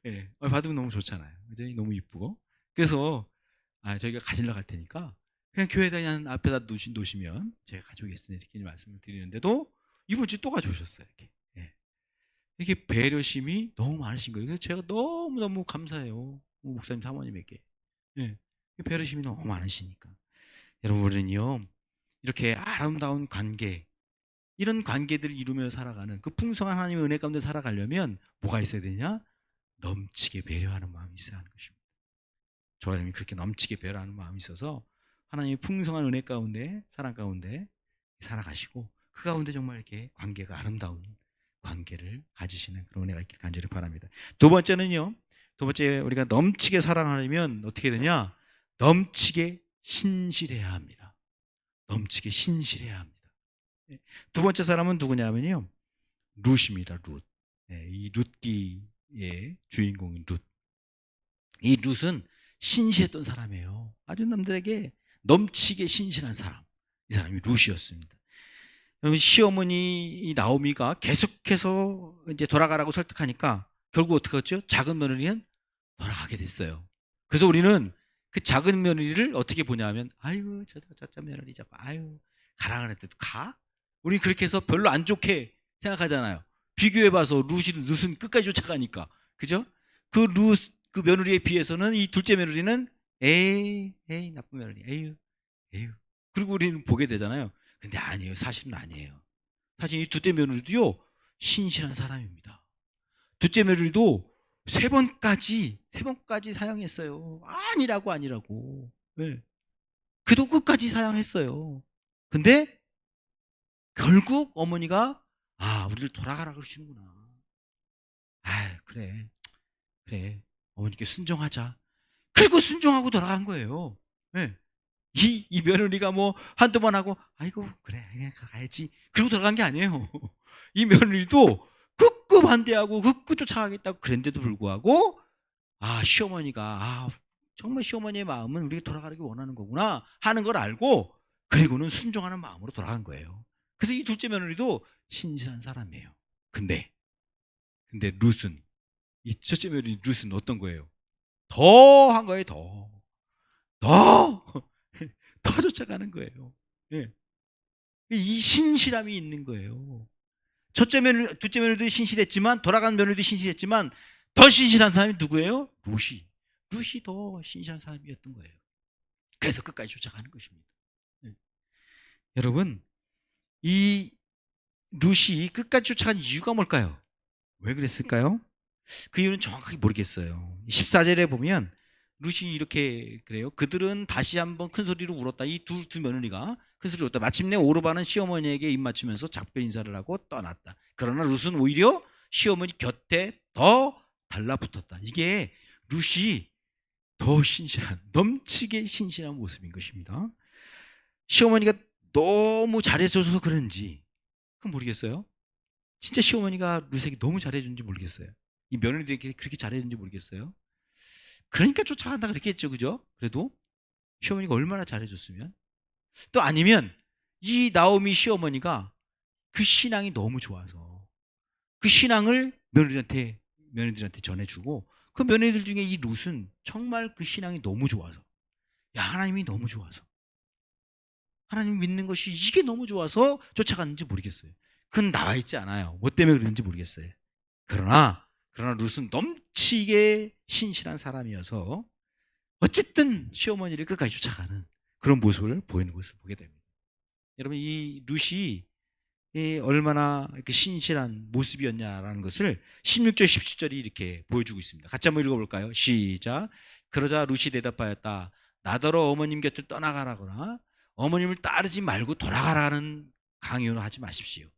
예, 받으면 너무 좋잖아요. 너무 이쁘고. 그래서 저희가 가지러 갈 테니까 그냥 교회에다 그냥 앞에다 놓으시면 제가 가져오겠습니다. 이렇게 말씀을 드리는데도 이번 주에 또 가져오셨어요. 이렇게. 예. 이렇게 배려심이 너무 많으신 거예요. 그래서 제가 너무너무 감사해요. 목사님 사모님에게. 예. 배려심이 너무 많으시니까. 여러분은요, 이렇게 아름다운 관계, 이런 관계들을 이루며 살아가는 그 풍성한 하나님의 은혜 가운데 살아가려면 뭐가 있어야 되냐? 넘치게 배려하는 마음이 있어야 하는 것입니다. 저 하나님이 그렇게 넘치게 배려하는 마음이 있어서 하나님의 풍성한 은혜 가운데, 사랑 가운데 살아가시고 그 가운데 정말 이렇게 관계가 아름다운 관계를 가지시는 그런 은혜가 있길 간절히 바랍니다. 두 번째는요, 우리가 넘치게 사랑하려면 어떻게 되냐? 넘치게 신실해야 합니다. 넘치게 신실해야 합니다. 두 번째 사람은 누구냐면요, 룻입니다. 룻. 이 룻기의 주인공인 룻. 이 룻은 신실했던 사람이에요. 아주 남들에게 넘치게 신실한 사람. 이 사람이 룻이었습니다. 시어머니 나오미가 계속해서 이제 돌아가라고 설득하니까 결국 어떻게 했죠? 작은 며느리는 돌아가게 됐어요. 그래서 우리는 그 작은 며느리를 어떻게 보냐면, 아유, 저 며느리 자꾸, 아유, 가라 그랬더니 가? 우리 그렇게 해서 별로 안 좋게 생각하잖아요. 비교해봐서 룻은 끝까지 쫓아가니까. 그죠? 그 며느리에 비해서는 이 둘째 며느리는 에이, 나쁜 며느리, 에휴. 그리고 우리는 보게 되잖아요. 근데 아니에요. 사실은 아니에요. 사실 이 둘째 며느리도요, 신실한 사람입니다. 둘째 며느리도 세 번까지 사양했어요. 아니라고. 네. 그도 끝까지 사양했어요. 근데 결국 어머니가 우리를 돌아가라 그러시는구나. 그래. 어머니께 순종하자. 그리고 순종하고 돌아간 거예요. 네. 이 며느리가 뭐 한두 번 하고 아이고 그래 가야지 그리고 돌아간 게 아니에요. 이 며느리도 극구 반대하고 극구 쫓아가겠다고 그랬는데도 불구하고 시어머니가 정말 시어머니의 마음은 우리가 돌아가기 원하는 거구나 하는 걸 알고 그리고는 순종하는 마음으로 돌아간 거예요. 그래서 이 둘째 며느리도 신실한 사람이에요. 근데 룻은, 이 첫째 며느리 룻은 어떤 거예요? 더 한 거예요. 더 쫓아가는 거예요. 예. 이 신실함이 있는 거예요. 둘째 며느리도 신실했지만, 돌아간 며느리도 신실했지만, 더 신실한 사람이 누구예요? 룻이 더 신실한 사람이었던 거예요. 그래서 끝까지 쫓아가는 것입니다. 예. 여러분, 이 룻이 끝까지 쫓아간 이유가 뭘까요? 왜 그랬을까요? 그 이유는 정확하게 모르겠어요. 14절에 보면 룻이 이렇게 그래요. 그들은 다시 한번 큰 소리로 울었다. 이 두 며느리가 큰 소리로 울었다. 마침내 오르바는 시어머니에게 입 맞추면서 작별 인사를 하고 떠났다. 그러나 룻은 오히려 시어머니 곁에 더 달라붙었다. 이게 룻이 더 신실한, 넘치게 신실한 모습인 것입니다. 시어머니가 너무 잘해줘서 그런지 그건 모르겠어요. 진짜 시어머니가 룻에게 너무 잘해준지 모르겠어요. 이 며느리에게 그렇게 잘해준지 모르겠어요. 그러니까 쫓아간다 그랬겠죠. 그죠? 그래도 시어머니가 얼마나 잘해줬으면. 또 아니면 이 나오미 시어머니가 그 신앙이 너무 좋아서 그 신앙을 며느리들한테 전해주고, 그 며느리들 중에 이 룻은 정말 그 신앙이 너무 좋아서, 하나님이 너무 좋아서, 하나님 믿는 것이 이게 너무 좋아서 쫓아갔는지 모르겠어요. 그건 나와 있지 않아요. 뭐 때문에 그런지 모르겠어요. 그러나 룻은 넘치게 신실한 사람이어서 어쨌든 시어머니를 끝까지 쫓아가는 그런 모습을 보이는 것을 보게 됩니다. 여러분, 이 룻이 얼마나 신실한 모습이었냐라는 것을 16절 17절이 이렇게 보여주고 있습니다. 같이 한번 읽어볼까요? 시작. 그러자 룻이 대답하였다. 나더러 어머님 곁을 떠나가라거나 어머님을 따르지 말고 돌아가라는 강요를 하지 마십시오.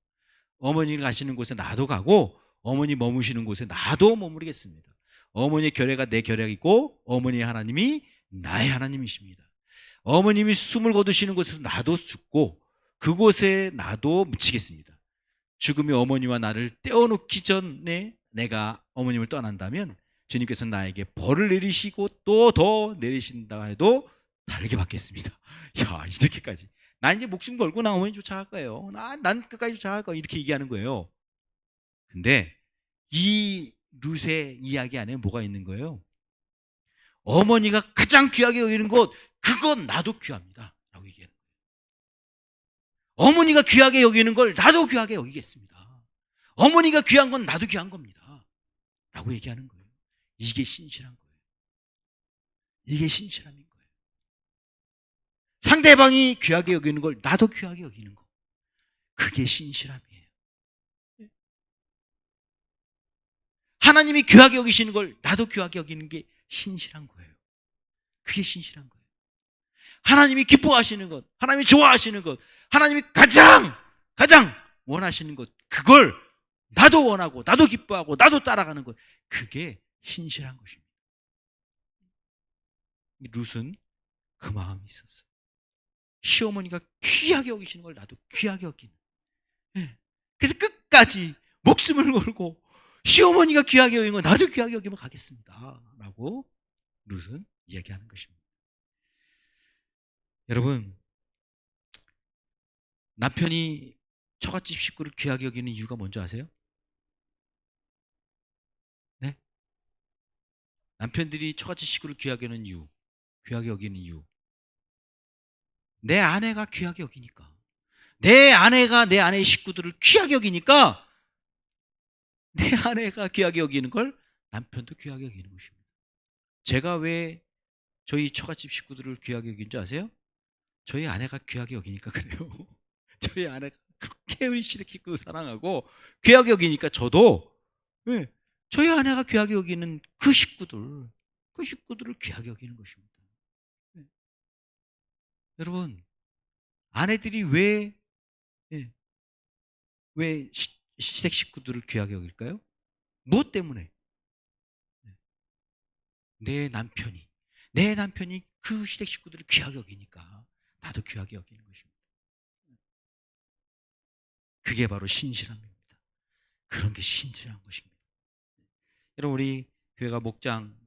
어머니 가시는 곳에 나도 가고 어머니 머무시는 곳에 나도 머무르겠습니다. 어머니의 결례가 내 결례이고 어머니의 하나님이 나의 하나님이십니다. 어머님이 숨을 거두시는 곳에서 나도 죽고 그곳에 나도 묻히겠습니다. 죽음이 어머니와 나를 떼어놓기 전에 내가 어머님을 떠난다면 주님께서 나에게 벌을 내리시고 또 더 내리신다 해도 다르게 받겠습니다. 이렇게까지 나 이제 목숨 걸고 나 어머니 쫓아갈 거예요. 난 끝까지 쫓아갈 거예요. 이렇게 얘기하는 거예요. 근데 이 룻의 이야기 안에 뭐가 있는 거예요? 어머니가 가장 귀하게 여기는 것, 그건 나도 귀합니다 라고 얘기하는 거예요. 어머니가 귀하게 여기는 걸 나도 귀하게 여기겠습니다. 어머니가 귀한 건 나도 귀한 겁니다 라고 얘기하는 거예요. 이게 신실한 거예요. 이게 신실함인 거예요. 상대방이 귀하게 여기는 걸 나도 귀하게 여기는 거, 그게 신실함이에요. 하나님이 귀하게 여기시는 걸 나도 귀하게 여기는 게 신실한 거예요. 그게 신실한 거예요. 하나님이 기뻐하시는 것, 하나님이 좋아하시는 것, 하나님이 가장 원하시는 것, 그걸 나도 원하고 나도 기뻐하고 나도 따라가는 것, 그게 신실한 것입니다. 룻은 그 마음이 있었어요. 시어머니가 귀하게 여기시는 걸 나도 귀하게 여기는. 그래서 끝까지 목숨을 걸고 시어머니가 귀하게 여기는 걸 나도 귀하게 여기면 가겠습니다 라고 룻은 이야기하는 것입니다. 여러분, 남편이 처갓집 식구를 귀하게 여기는 이유가 뭔지 아세요? 네? 남편들이 처갓집 식구를 귀하게 여기는 이유, 귀하게 여기는 이유, 내 아내가 귀하게 여기니까, 내 아내가 내 아내의 식구들을 귀하게 여기니까 내 아내가 귀하게 여기는 걸 남편도 귀하게 여기는 것입니다. 제가 왜 저희 처갓집 식구들을 귀하게 여기는지 아세요? 저희 아내가 귀하게 여기니까 그래요. 저희 아내가 그렇게 우리 시댁 식구들 사랑하고 귀하게 여기니까 저도, 저희 아내가 귀하게 여기는 그 식구들을 귀하게 여기는 것입니다. 여러분, 아내들이 왜 시댁 식구들을 귀하게 여길까요? 무엇 때문에? 내 남편이 그 시댁 식구들을 귀하게 여기니까 나도 귀하게 여기는 것입니다. 그게 바로 신실함입니다. 그런 게 신실한 것입니다. 여러분, 우리 교회가 목장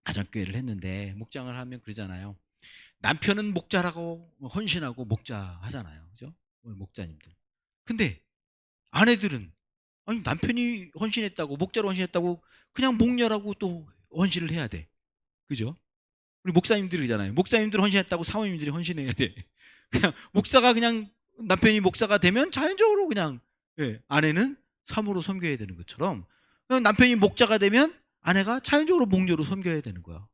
가정교회를 했는데 목장을 하면 그러잖아요. 남편은 목자라고 헌신하고 목자 하잖아요. 그죠? 목자님들. 근데 아내들은, 아니, 남편이 헌신했다고, 목자로 헌신했다고 그냥 목녀라고 또 헌신을 해야 돼. 그죠? 우리 목사님들이잖아요. 목사님들 헌신했다고 사모님들이 헌신해야 돼. 그냥 목사가, 그냥 남편이 목사가 되면 자연적으로 그냥, 아내는 사모로 섬겨야 되는 것처럼, 남편이 목자가 되면 아내가 자연적으로 목녀로 섬겨야 되는 거야.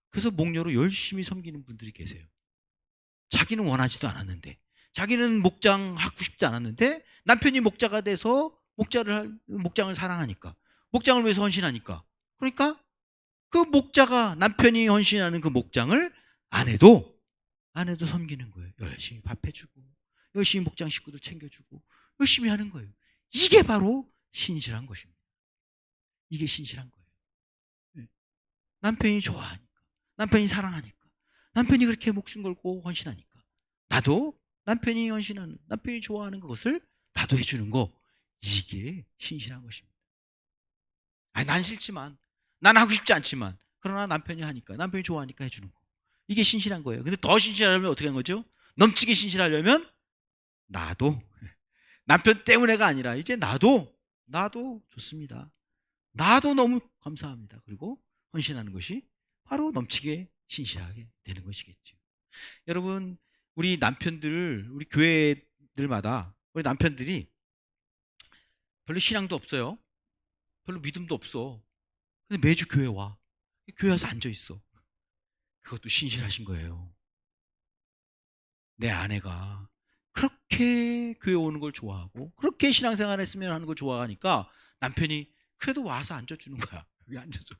그래서 목녀로 열심히 섬기는 분들이 계세요. 자기는 원하지도 않았는데, 자기는 목장 하고 싶지 않았는데 남편이 목자가 돼서 목장을 사랑하니까, 목장을 위해서 헌신하니까, 그러니까 그 목자가, 남편이 헌신하는 그 목장을 아내도 섬기는 거예요. 열심히 밥 해주고 열심히 목장 식구들 챙겨주고 열심히 하는 거예요. 이게 바로 신실한 것입니다. 이게 신실한 거예요. 남편이 좋아하니까, 남편이 사랑하니까, 남편이 그렇게 목숨 걸고 헌신하니까 나도 남편이 헌신하는, 남편이 좋아하는 것을 나도 해주는 거, 이게 신실한 것입니다. 아니, 난 싫지만, 난 하고 싶지 않지만, 그러나 남편이 하니까, 남편이 좋아하니까 해주는 거, 이게 신실한 거예요. 근데 더 신실하려면 어떻게 하는 거죠? 넘치게 신실하려면 나도, 남편 때문에가 아니라 이제 나도 좋습니다. 나도 너무 감사합니다. 그리고 헌신하는 것이 바로 넘치게 신실하게 되는 것이겠죠. 여러분, 우리 남편들, 우리 교회들마다 우리 남편들이 별로 신앙도 없어요. 별로 믿음도 없어. 근데 매주 교회 와. 교회 와서 앉아 있어. 그것도 신실하신 거예요. 내 아내가 그렇게 교회 오는 걸 좋아하고 그렇게 신앙생활 했으면 하는 걸 좋아하니까 남편이 그래도 와서 앉아주는 거야. 여기 앉아줘.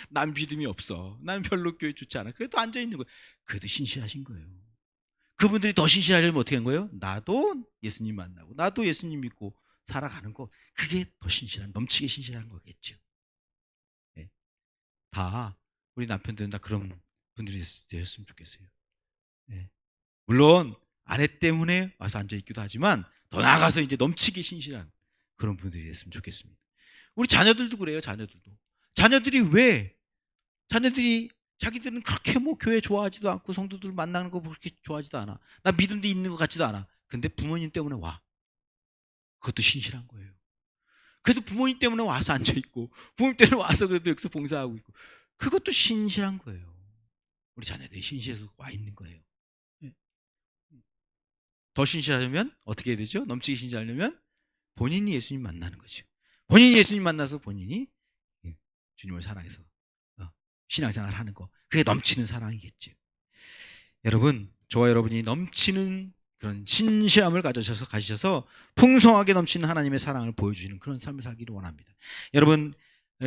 난 믿음이 없어. 난 별로 교회 좋지 않아. 그래도 앉아 있는 거야. 그래도 신실하신 거예요. 그분들이 더 신실하려면 어떻게 한 거예요? 나도 예수님 만나고 나도 예수님 믿고 살아가는 거, 그게 더 신실한, 넘치게 신실한 거겠죠. 네. 다 우리 남편들은 다 그런 분들이 되었으면 좋겠어요. 네. 물론 아내 때문에 와서 앉아 있기도 하지만 더 나아가서 이제 넘치게 신실한 그런 분들이 됐으면 좋겠습니다. 우리 자녀들도 그래요. 자녀들이 자기들은 그렇게 뭐 교회 좋아하지도 않고 성도들 만나는 거 그렇게 좋아하지도 않아. 나 믿음도 있는 것 같지도 않아. 근데 부모님 때문에 와. 그것도 신실한 거예요. 그래도 부모님 때문에 와서 앉아있고 부모님 때문에 와서 그래도 여기서 봉사하고 있고 그것도 신실한 거예요. 우리 자녀들이 신실해서 와 있는 거예요. 더 신실하려면 어떻게 해야 되죠? 넘치게 신실하려면 본인이 예수님 만나는 거죠. 본인이 예수님 만나서 본인이 주님을 사랑해서 신앙생활을 하는 거, 그게 넘치는 사랑이겠죠. 여러분, 저와 여러분이 넘치는 그런 신실함을 가지셔서 풍성하게 넘치는 하나님의 사랑을 보여주시는 그런 삶을 살기를 원합니다. 여러분,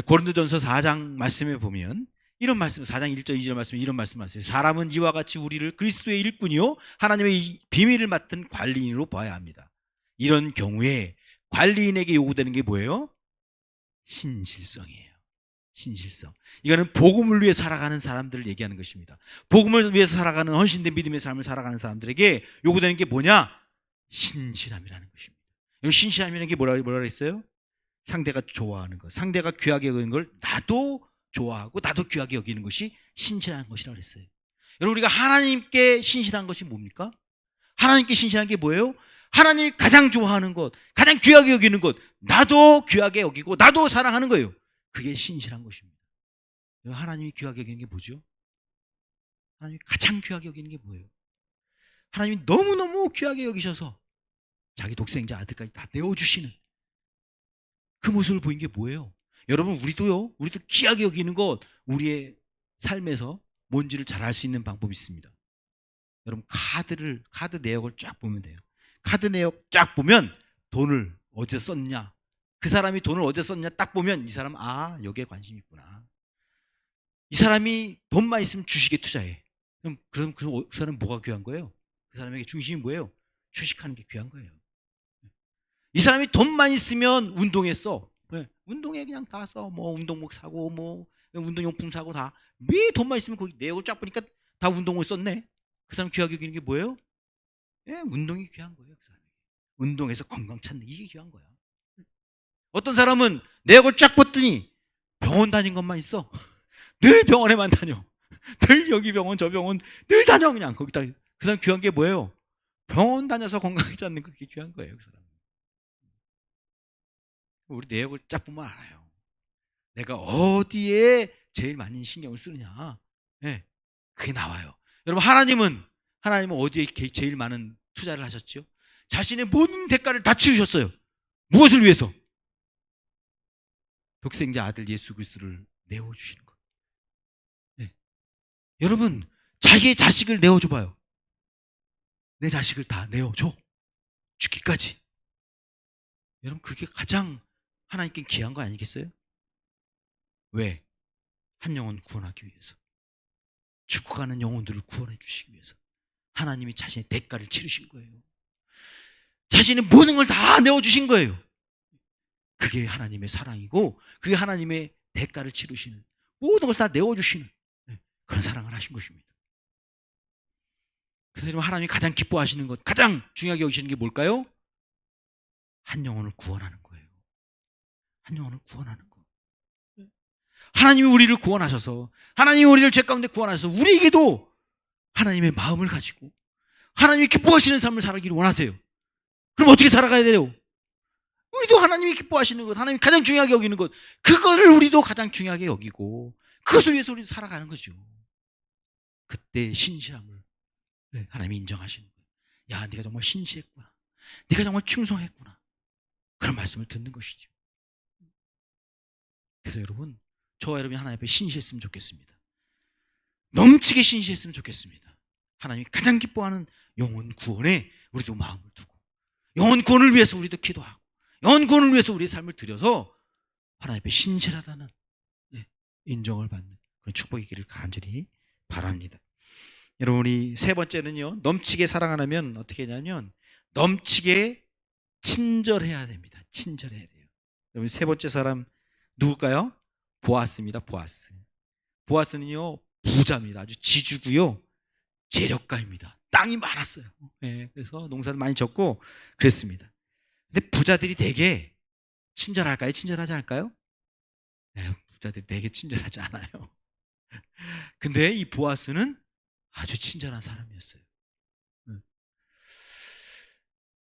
고린도전서 4장 말씀에 보면 이런 말씀, 4장 1절 2절 말씀에 이런 말씀하세요. 사람은 이와 같이 우리를 그리스도의 일꾼이요 하나님의 비밀을 맡은 관리인으로 봐야 합니다. 이런 경우에 관리인에게 요구되는 게 뭐예요? 신실성이에요. 신실성. 이거는 복음을 위해 살아가는 사람들을 얘기하는 것입니다. 복음을 위해서 살아가는 헌신된 믿음의 삶을 살아가는 사람들에게 요구되는 게 뭐냐? 신실함이라는 것입니다. 신실함이라는 게 뭐라 그랬어요? 상대가 좋아하는 것, 상대가 귀하게 여기는 걸 나도 좋아하고 나도 귀하게 여기는 것이 신실한 것이라고 그랬어요. 여러분, 우리가 하나님께 신실한 것이 뭡니까? 하나님께 신실한 게 뭐예요? 하나님이 가장 좋아하는 것, 가장 귀하게 여기는 것, 나도 귀하게 여기고 나도 사랑하는 거예요. 그게 신실한 것입니다. 하나님이 귀하게 여기는 게 뭐죠? 하나님이 가장 귀하게 여기는 게 뭐예요? 하나님이 너무너무 귀하게 여기셔서 자기 독생자 아들까지 다 내어주시는 그 모습을 보인 게 뭐예요? 여러분, 우리도 귀하게 여기는 것, 우리의 삶에서 뭔지를 잘 알 수 있는 방법이 있습니다. 여러분, 카드 내역을 쫙 보면 돼요. 카드 내역 쫙 보면 돈을 어디서 썼냐, 그 사람이 돈을 어디서 썼냐 딱 보면 이 사람 여기에 관심이 있구나. 이 사람이 돈만 있으면 주식에 투자해. 그럼 그 사람은 뭐가 귀한 거예요? 그 사람에게 중심이 뭐예요? 주식하는 게 귀한 거예요. 이 사람이 돈만 있으면 운동에 써. 운동에 그냥 다 써. 뭐 운동복 사고 뭐 운동용품 사고 다. 왜 돈만 있으면 거기 내역을 쫙 보니까 다 운동을 썼네. 그 사람 귀하게 여기는 게 뭐예요? 운동이 귀한 거예요. 그 사람이. 운동에서 건강 찾는 이게 귀한 거야. 어떤 사람은 내역을 쫙 봤더니 병원 다닌 것만 있어. 늘 병원에만 다녀. 늘 여기 병원 저 병원 늘 다녀. 그냥 거기다. 그 사람 귀한 게 뭐예요? 병원 다녀서 건강하게 찾는 거, 그게 귀한 거예요. 그 사람. 우리 내역을 쫙 보면 알아요. 내가 어디에 제일 많이 신경을 쓰느냐. 그게 나와요. 여러분, 하나님은 어디에 제일 많은 투자를 하셨죠? 자신의 모든 대가를 다 치르셨어요. 무엇을 위해서? 독생자 아들 예수 그리스도를 내어주시는 것. 여러분, 자기의 자식을 내어줘봐요. 내 자식을 다 내어줘. 죽기까지. 여러분, 그게 가장 하나님께 귀한 거 아니겠어요? 왜? 한 영혼 구원하기 위해서. 죽어가는 영혼들을 구원해 주시기 위해서 하나님이 자신의 대가를 치르신 거예요. 자신의 모든 걸 다 내어주신 거예요. 그게 하나님의 사랑이고, 그게 하나님의 대가를 치르시는, 모든 걸 다 내어주시는 그런 사랑을 하신 것입니다. 그래서 여러분, 하나님이 가장 기뻐하시는 것, 가장 중요하게 여기시는 게 뭘까요? 한 영혼을 구원하는 거예요. 한 영혼을 구원하는 거. 하나님이 우리를 구원하셔서, 하나님이 우리를 죄 가운데 구원하셔서 우리에게도 하나님의 마음을 가지고 하나님이 기뻐하시는 삶을 살아가기를 원하세요. 그럼 어떻게 살아가야 돼요? 우리도 하나님이 기뻐하시는 것, 하나님이 가장 중요하게 여기는 것, 그거를 우리도 가장 중요하게 여기고 그것을 위해서 우리도 살아가는 거죠. 그때 신실함을 하나님이 인정하시는 거예요. 야, 네가 정말 신실했구나. 네가 정말 충성했구나. 그런 말씀을 듣는 것이죠. 그래서 여러분, 저와 여러분이 하나님 앞에 신실했으면 좋겠습니다. 넘치게 신실했으면 좋겠습니다. 하나님이 가장 기뻐하는 영혼 구원에 우리도 마음을 두고, 영혼 구원을 위해서 우리도 기도하고, 영혼 구원을 위해서 우리의 삶을 들여서 하나님 앞에 신실하다는 인정을 받는 그런 축복이기를 간절히 바랍니다. 여러분, 우리 세 번째는요, 넘치게 사랑하려면 어떻게 하냐면 넘치게 친절해야 됩니다. 친절해야 돼요. 여러분, 세 번째 사람 누굴까요? 보아스입니다. 보아스는요, 부자입니다. 아주 지주고요, 재력가입니다. 땅이 많았어요. 그래서 농사도 많이 졌고 그랬습니다. 근데 부자들이 되게 친절할까요? 친절하지 않을까요? 부자들이 되게 친절하지 않아요. 근데 이 보아스는 아주 친절한 사람이었어요.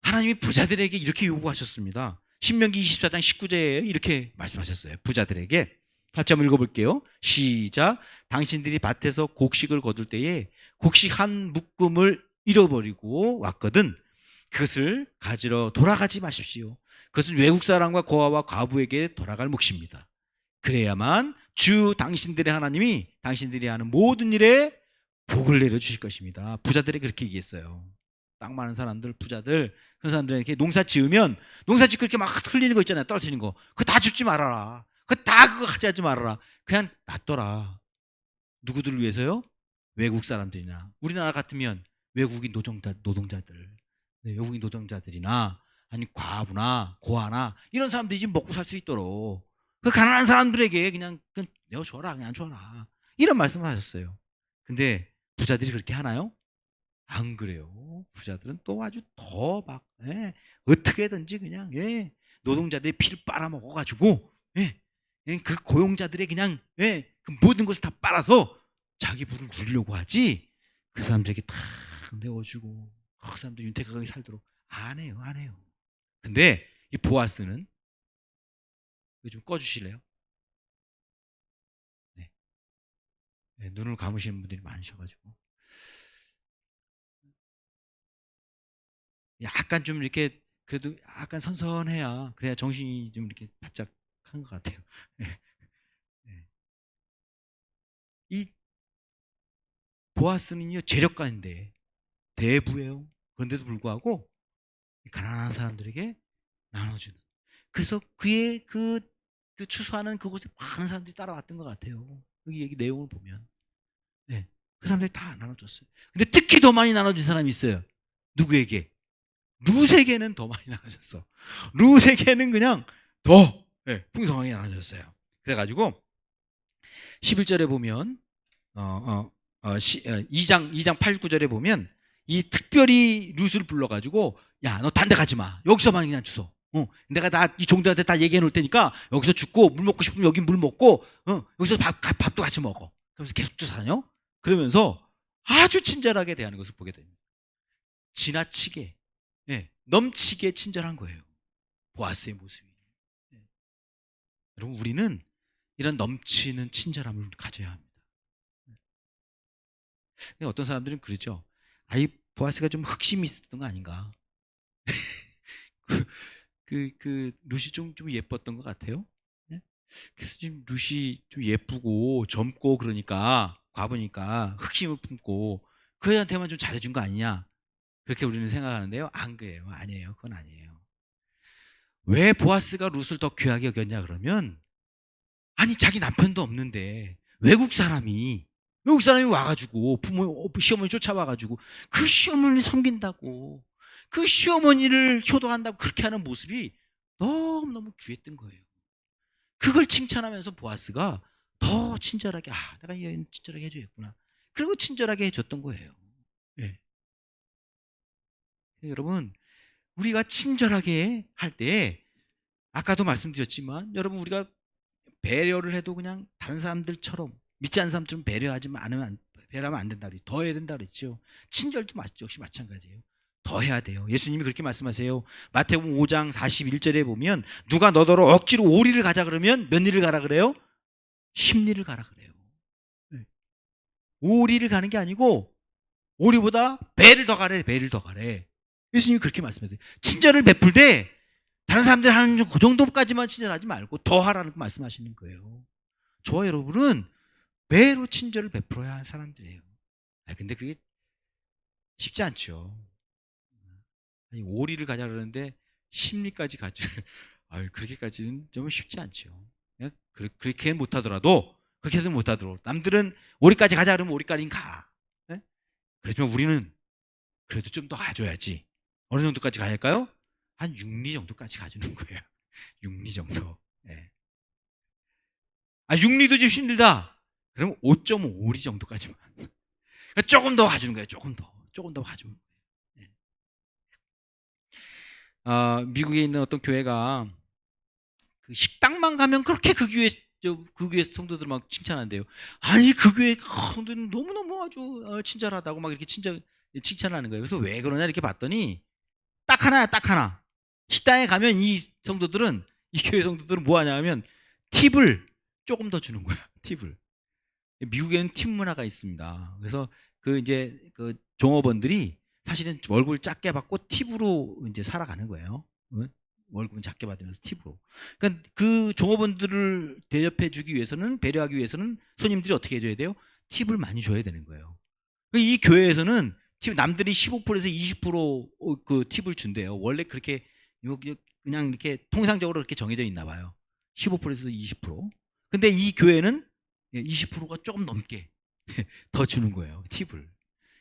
하나님이 부자들에게 이렇게 요구하셨습니다. 신명기 24장 19절에 이렇게 말씀하셨어요. 부자들에게 같이 한번 읽어볼게요. 시작. 당신들이 밭에서 곡식을 거둘 때에 곡식 한 묶음을 잃어버리고 왔거든 그것을 가지러 돌아가지 마십시오. 그것은 외국 사람과 고아와 과부에게 돌아갈 몫입니다. 그래야만 주 당신들의 하나님이 당신들이 하는 모든 일에 복을 내려주실 것입니다. 부자들에게 그렇게 얘기했어요. 땅 많은 사람들, 부자들, 그런 사람들에게 농사 지으면 농사 짓고 이렇게 막 흘리는 거 있잖아요. 떨어지는 거. 그거 다 줍지 말아라. 그거 가져가지 말아라. 그냥 놔둬라. 누구들을 위해서요? 외국 사람들이나 우리나라 같으면 외국인 노동자들, 네, 외국인 노동자들이나 아니 과부나 고아나 이런 사람들이 지금 먹고 살 수 있도록 그 가난한 사람들에게 그냥 내어줘라, 그냥 줘라. 이런 말씀을 하셨어요. 근데 부자들이 그렇게 하나요? 안 그래요. 부자들은 또 아주 더 막 어떻게든지 그냥 노동자들의 피를 빨아먹어가지고 그 고용자들의 그냥 그 모든 것을 다 빨아서 자기 부를 누리려고 하지. 그 사람들에게 다 내어주고 그 사람들 윤택하게 살도록 안 해요, 안 해요. 근데 이 보아스는 이거 좀 꺼주실래요? 네. 눈을 감으시는 분들이 많으셔가지고 약간 좀 이렇게 그래도 약간 선선해야 그래야 정신이 좀 이렇게 바짝 한 것 같아요. 네. 네. 이 보아스는요 재력가인데 대부예요. 그런데도 불구하고 가난한 사람들에게 나눠주는. 그래서 그의 그 추수하는 그곳에 많은 사람들이 따라왔던 것 같아요. 여기 얘기 내용을 보면. 네. 그 사람들이 다 나눠줬어요. 근데 특히 더 많이 나눠준 사람이 있어요. 누구에게? 룻에게는 더 많이 나눠줬어. 룻에게는 그냥 더 풍성하게 나눠줬어요. 그래가지고 11절에 보면 2장 8, 9절에 보면 이 특별히 룻을 불러가지고 야, 너 딴 데 가지 마. 여기서만 그냥 주소. 내가 다 이 종들한테 다 얘기해 놓을 테니까 여기서 죽고 물 먹고 싶으면 여기 물 먹고 여기서 밥도 같이 먹어. 그러면서 계속 쫓아다녀. 그러면서 아주 친절하게 대하는 것을 보게 됩니다. 지나치게 넘치게 친절한 거예요. 보아스의 모습이. 여러분 우리는 이런 넘치는 친절함을 가져야 합니다. 어떤 사람들은 그러죠. 아이 보아스가 좀 흑심이 있었던 거 아닌가. 룻이 좀 예뻤던 것 같아요. 그래서 지금 룻이 좀 예쁘고 젊고 그러니까 과부니까 흑심을 품고 그 애한테만 좀 잘해준 거 아니냐. 그렇게 우리는 생각하는데요. 안 그래요. 아니에요. 그건 아니에요. 왜 보아스가 룻을 더 귀하게 여겼냐 그러면 아니 자기 남편도 없는데 외국 사람이 와가지고 시어머니 쫓아와가지고 그 시어머니 섬긴다고 그 시어머니를 효도한다고 그렇게 하는 모습이 너무너무 귀했던 거예요. 그걸 칭찬하면서 보아스가 더 친절하게 내가 이 여인 친절하게 해줘야겠구나. 그리고 친절하게 해줬던 거예요. 여러분 우리가 친절하게 할 때 아까도 말씀드렸지만 여러분 우리가 배려를 해도 그냥 다른 사람들처럼 믿지 않는 사람처럼 배려하면 안 된다. 더 해야 된다 그랬죠. 친절도 역시 마찬가지예요. 더 해야 돼요. 예수님이 그렇게 말씀하세요. 마태복음 5장 41절에 보면 누가 너더러 억지로 오리를 가자 그러면 몇 리를 가라 그래요? 10리를 가라 그래요. 오리를 가는 게 아니고 오리보다 배를 더 가래. 배를 더 가래. 예수님이 그렇게 말씀하세요. 친절을 베풀 때 다른 사람들이 하는 그 정도까지만 친절하지 말고 더 하라는 말씀하시는 거예요. 저와 여러분은 배로 친절을 베풀어야 할 사람들이에요. 근데 그게 쉽지 않죠. 아니, 오리를 가자 그러는데 10리까지 가지. 그렇게까지는 좀 쉽지 않죠. 그렇게 못하더라도 남들은 오리까지 가자 그러면 오리까지는 가. 그렇지만 우리는 그래도 좀 더 가줘야지. 어느 정도까지 가야 할까요? 한 6리 정도까지 가주는 거예요. 6리 정도. 6리도 좀 힘들다. 그럼 5.5리 정도까지만. 조금 더 가주는 거예요. 조금 더 가주는 거예요. 미국에 있는 어떤 교회가 그 식당만 가면 그렇게 그 교회 그 교회 성도들 막 칭찬한대요. 아니 그 교회 성도는 너무너무 아주 친절하다고 막 이렇게 칭찬하는 거예요. 그래서 왜 그러냐 이렇게 봤더니 딱 하나야, 딱 하나. 식당에 가면 이 성도들은, 이 교회 성도들은 뭐 하냐 하면 팁을 조금 더 주는 거야. 팁을. 미국에는 팁 문화가 있습니다. 그래서 이제 그 종업원들이 사실은 월급을 작게 받고 팁으로 이제 살아가는 거예요. 응? 월급은 작게 받으면서 팁으로. 그러니까 그 종업원들을 대접해 주기 위해서는, 배려하기 위해서는 손님들이 어떻게 해줘야 돼요? 팁을 많이 줘야 되는 거예요. 이 교회에서는 팁, 남들이 15%에서 20% 팁을 준대요. 원래 그렇게 그냥 이렇게 통상적으로 그렇게 정해져 있나 봐요. 15%에서 20%. 근데 이 교회는 20%가 조금 넘게 더 주는 거예요. 팁을.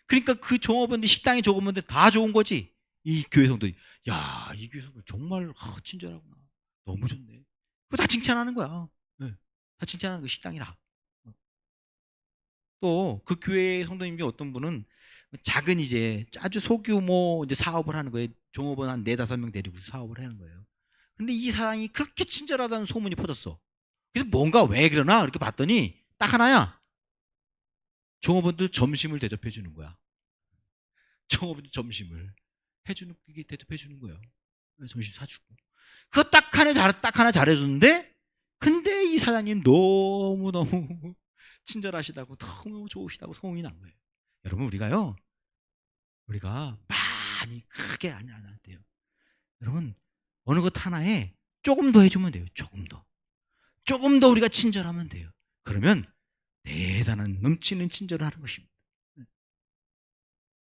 그러니까 그 종업원들, 식당의 종업원들 다 좋은 거지. 이 교회 성도들이. 야, 이 교회 성도 정말 친절하구나. 너무 좋네. 그거 다 칭찬하는 거야. 네. 다 칭찬하는 거, 식당이 다. 또 그 교회 성도님 중에 어떤 분은 작은 이제 아주 소규모 이제 사업을 하는 거예요. 종업원 한 4-5명 데리고 사업을 하는 거예요. 근데 이 사람이 그렇게 친절하다는 소문이 퍼졌어. 그래서 뭔가 왜 그러나 이렇게 봤더니 딱 하나야. 종업원들 점심을 대접해 주는 거야. 종업원들 점심을 이게 대접해 주는 거예요. 점심 사주고. 그거 딱 하나 잘해줬는데, 근데 이 사장님 너무너무 친절하시다고, 너무 좋으시다고 소문이 난 거예요. 여러분, 우리가 많이 크게 안 돼요. 여러분, 어느 것 하나에 조금 더 해주면 돼요. 조금 더 우리가 친절하면 돼요. 그러면 대단한 넘치는 친절을 하는 것입니다.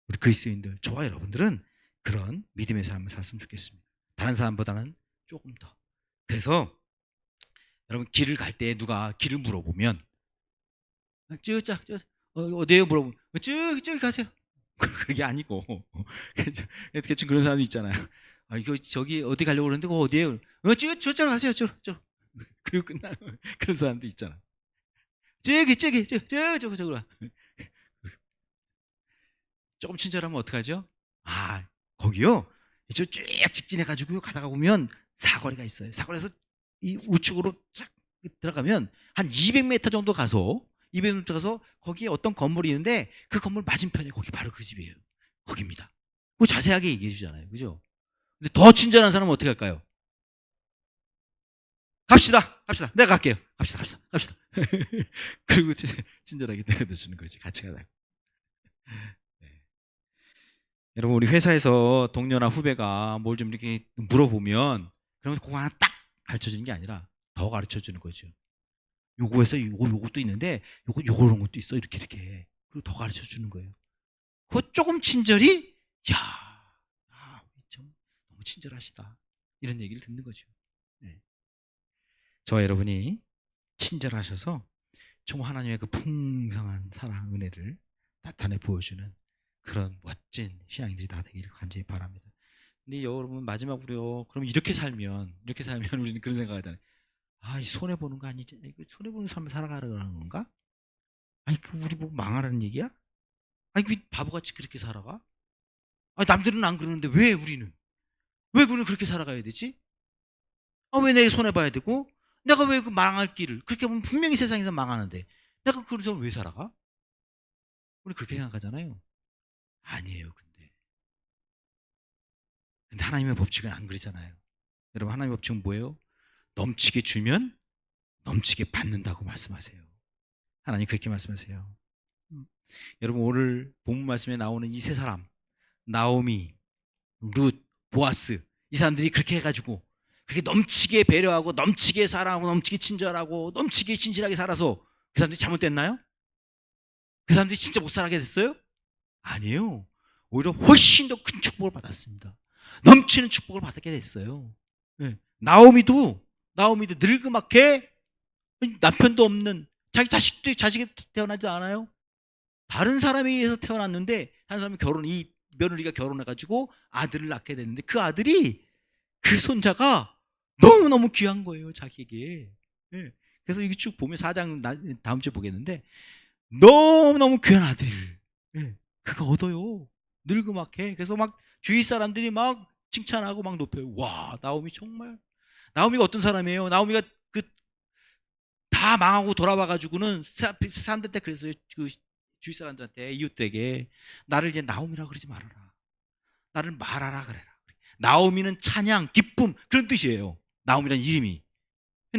우리 그리스도인들, 저와 여러분들은 그런 믿음의 삶을 살았으면 좋겠습니다. 다른 사람보다는 조금 더. 그래서 여러분, 길을 갈 때 누가 길을 물어보면 어디에요? 물어보면 저기 가세요. 그게 아니고 대충 그런 사람이 있잖아요. 이거 저기 어디 가려고 그러는데 그거 어디에요? 저쪽 가세요. 그리고 끝나는 그런 사람도 있잖아. 저쪽으로. 조금 친절하면 어떡하죠? 거기요. 쭉 직진해가지고 가다가 보면 사거리가 있어요. 사거리에서 이 우측으로 쫙 들어가면 한 200m 정도 가서 200m 가서 거기에 어떤 건물이 있는데 그 건물 맞은편에 거기 바로 그 집이에요. 거기입니다. 뭐 자세하게 얘기해 주잖아요. 그죠? 근데 더 친절한 사람은 어떻게 할까요? 갑시다. 내가 갈게요. 갑시다. 그리고 친절하게 데려다 주는 거지. 같이 가자고. 네. 여러분, 우리 회사에서 동료나 후배가 뭘 좀 이렇게 물어보면 그러면 그거 하나 딱 가르쳐 주는 게 아니라 더 가르쳐 주는 거죠. 요거에서 요것도 있는데 요런 것도 있어. 이렇게 그리고 더 가르쳐 주는 거예요. 그거 조금 친절히 참 너무 친절하시다. 이런 얘기를 듣는 거죠. 네. 저와 여러분이 친절하셔서 정말 하나님의 그 풍성한 사랑, 은혜를 나타내 보여주는 그런 멋진 신앙인들이 다 되기를 간절히 바랍니다. 근데 여러분, 마지막으로요. 그럼 이렇게 살면 우리는 그런 생각하잖아요. 이 손해 보는 거 아니지? 이거 손해 보는 삶을 살아가라는 건가? 우리 보고 망하라는 얘기야? 왜 바보같이 그렇게 살아가? 남들은 안 그러는데 왜 우리는 그렇게 살아가야 되지? 왜 내가 손해 봐야 되고? 내가 왜 그 망할 길을 그렇게 보면 분명히 세상에서 망하는데 내가 그래서 왜 살아가? 우리 그렇게 생각하잖아요. 아니에요. 근데 하나님의 법칙은 안 그러잖아요. 여러분, 하나님의 법칙은 뭐예요? 넘치게 주면 넘치게 받는다고 말씀하세요. 하나님 그렇게 말씀하세요. 여러분, 오늘 본문 말씀에 나오는 이 세 사람, 나오미, 룻, 보아스, 이 사람들이 그렇게 해가지고 그렇게 넘치게 배려하고 넘치게 사랑하고 넘치게 친절하고 넘치게 신실하게 살아서 그 사람들이 잘못됐나요? 그 사람들이 진짜 못 살게 됐어요? 아니에요. 오히려 훨씬 더 큰 축복을 받았습니다. 넘치는 축복을 받게 됐어요. 네. 나오미도 늙그맣게 남편도 없는 자식이 태어나지 않아요? 다른 사람에 의해서 태어났는데 다른 사람이 이 며느리가 결혼해가지고 아들을 낳게 됐는데 그 아들이 그 손자가 너무너무 귀한 거예요, 자기에게. 네. 그래서 이거 쭉 보면 4장 다음 주에 보겠는데 너무너무 귀한 아들을 그거 얻어요. 늙그맣게. 그래서 막 주위 사람들이 막 칭찬하고 막 높여요. 와, 나오미 정말. 나오미가 어떤 사람이에요? 나오미가 다 망하고 돌아와가지고는 사람들한테 그랬어요. 그 주위 사람들한테, 이웃들에게 나를 이제 나오미라 그러지 말아라. 나를 말하라 그래라. 나오미는 찬양, 기쁨 그런 뜻이에요. 나오미라는 이름이.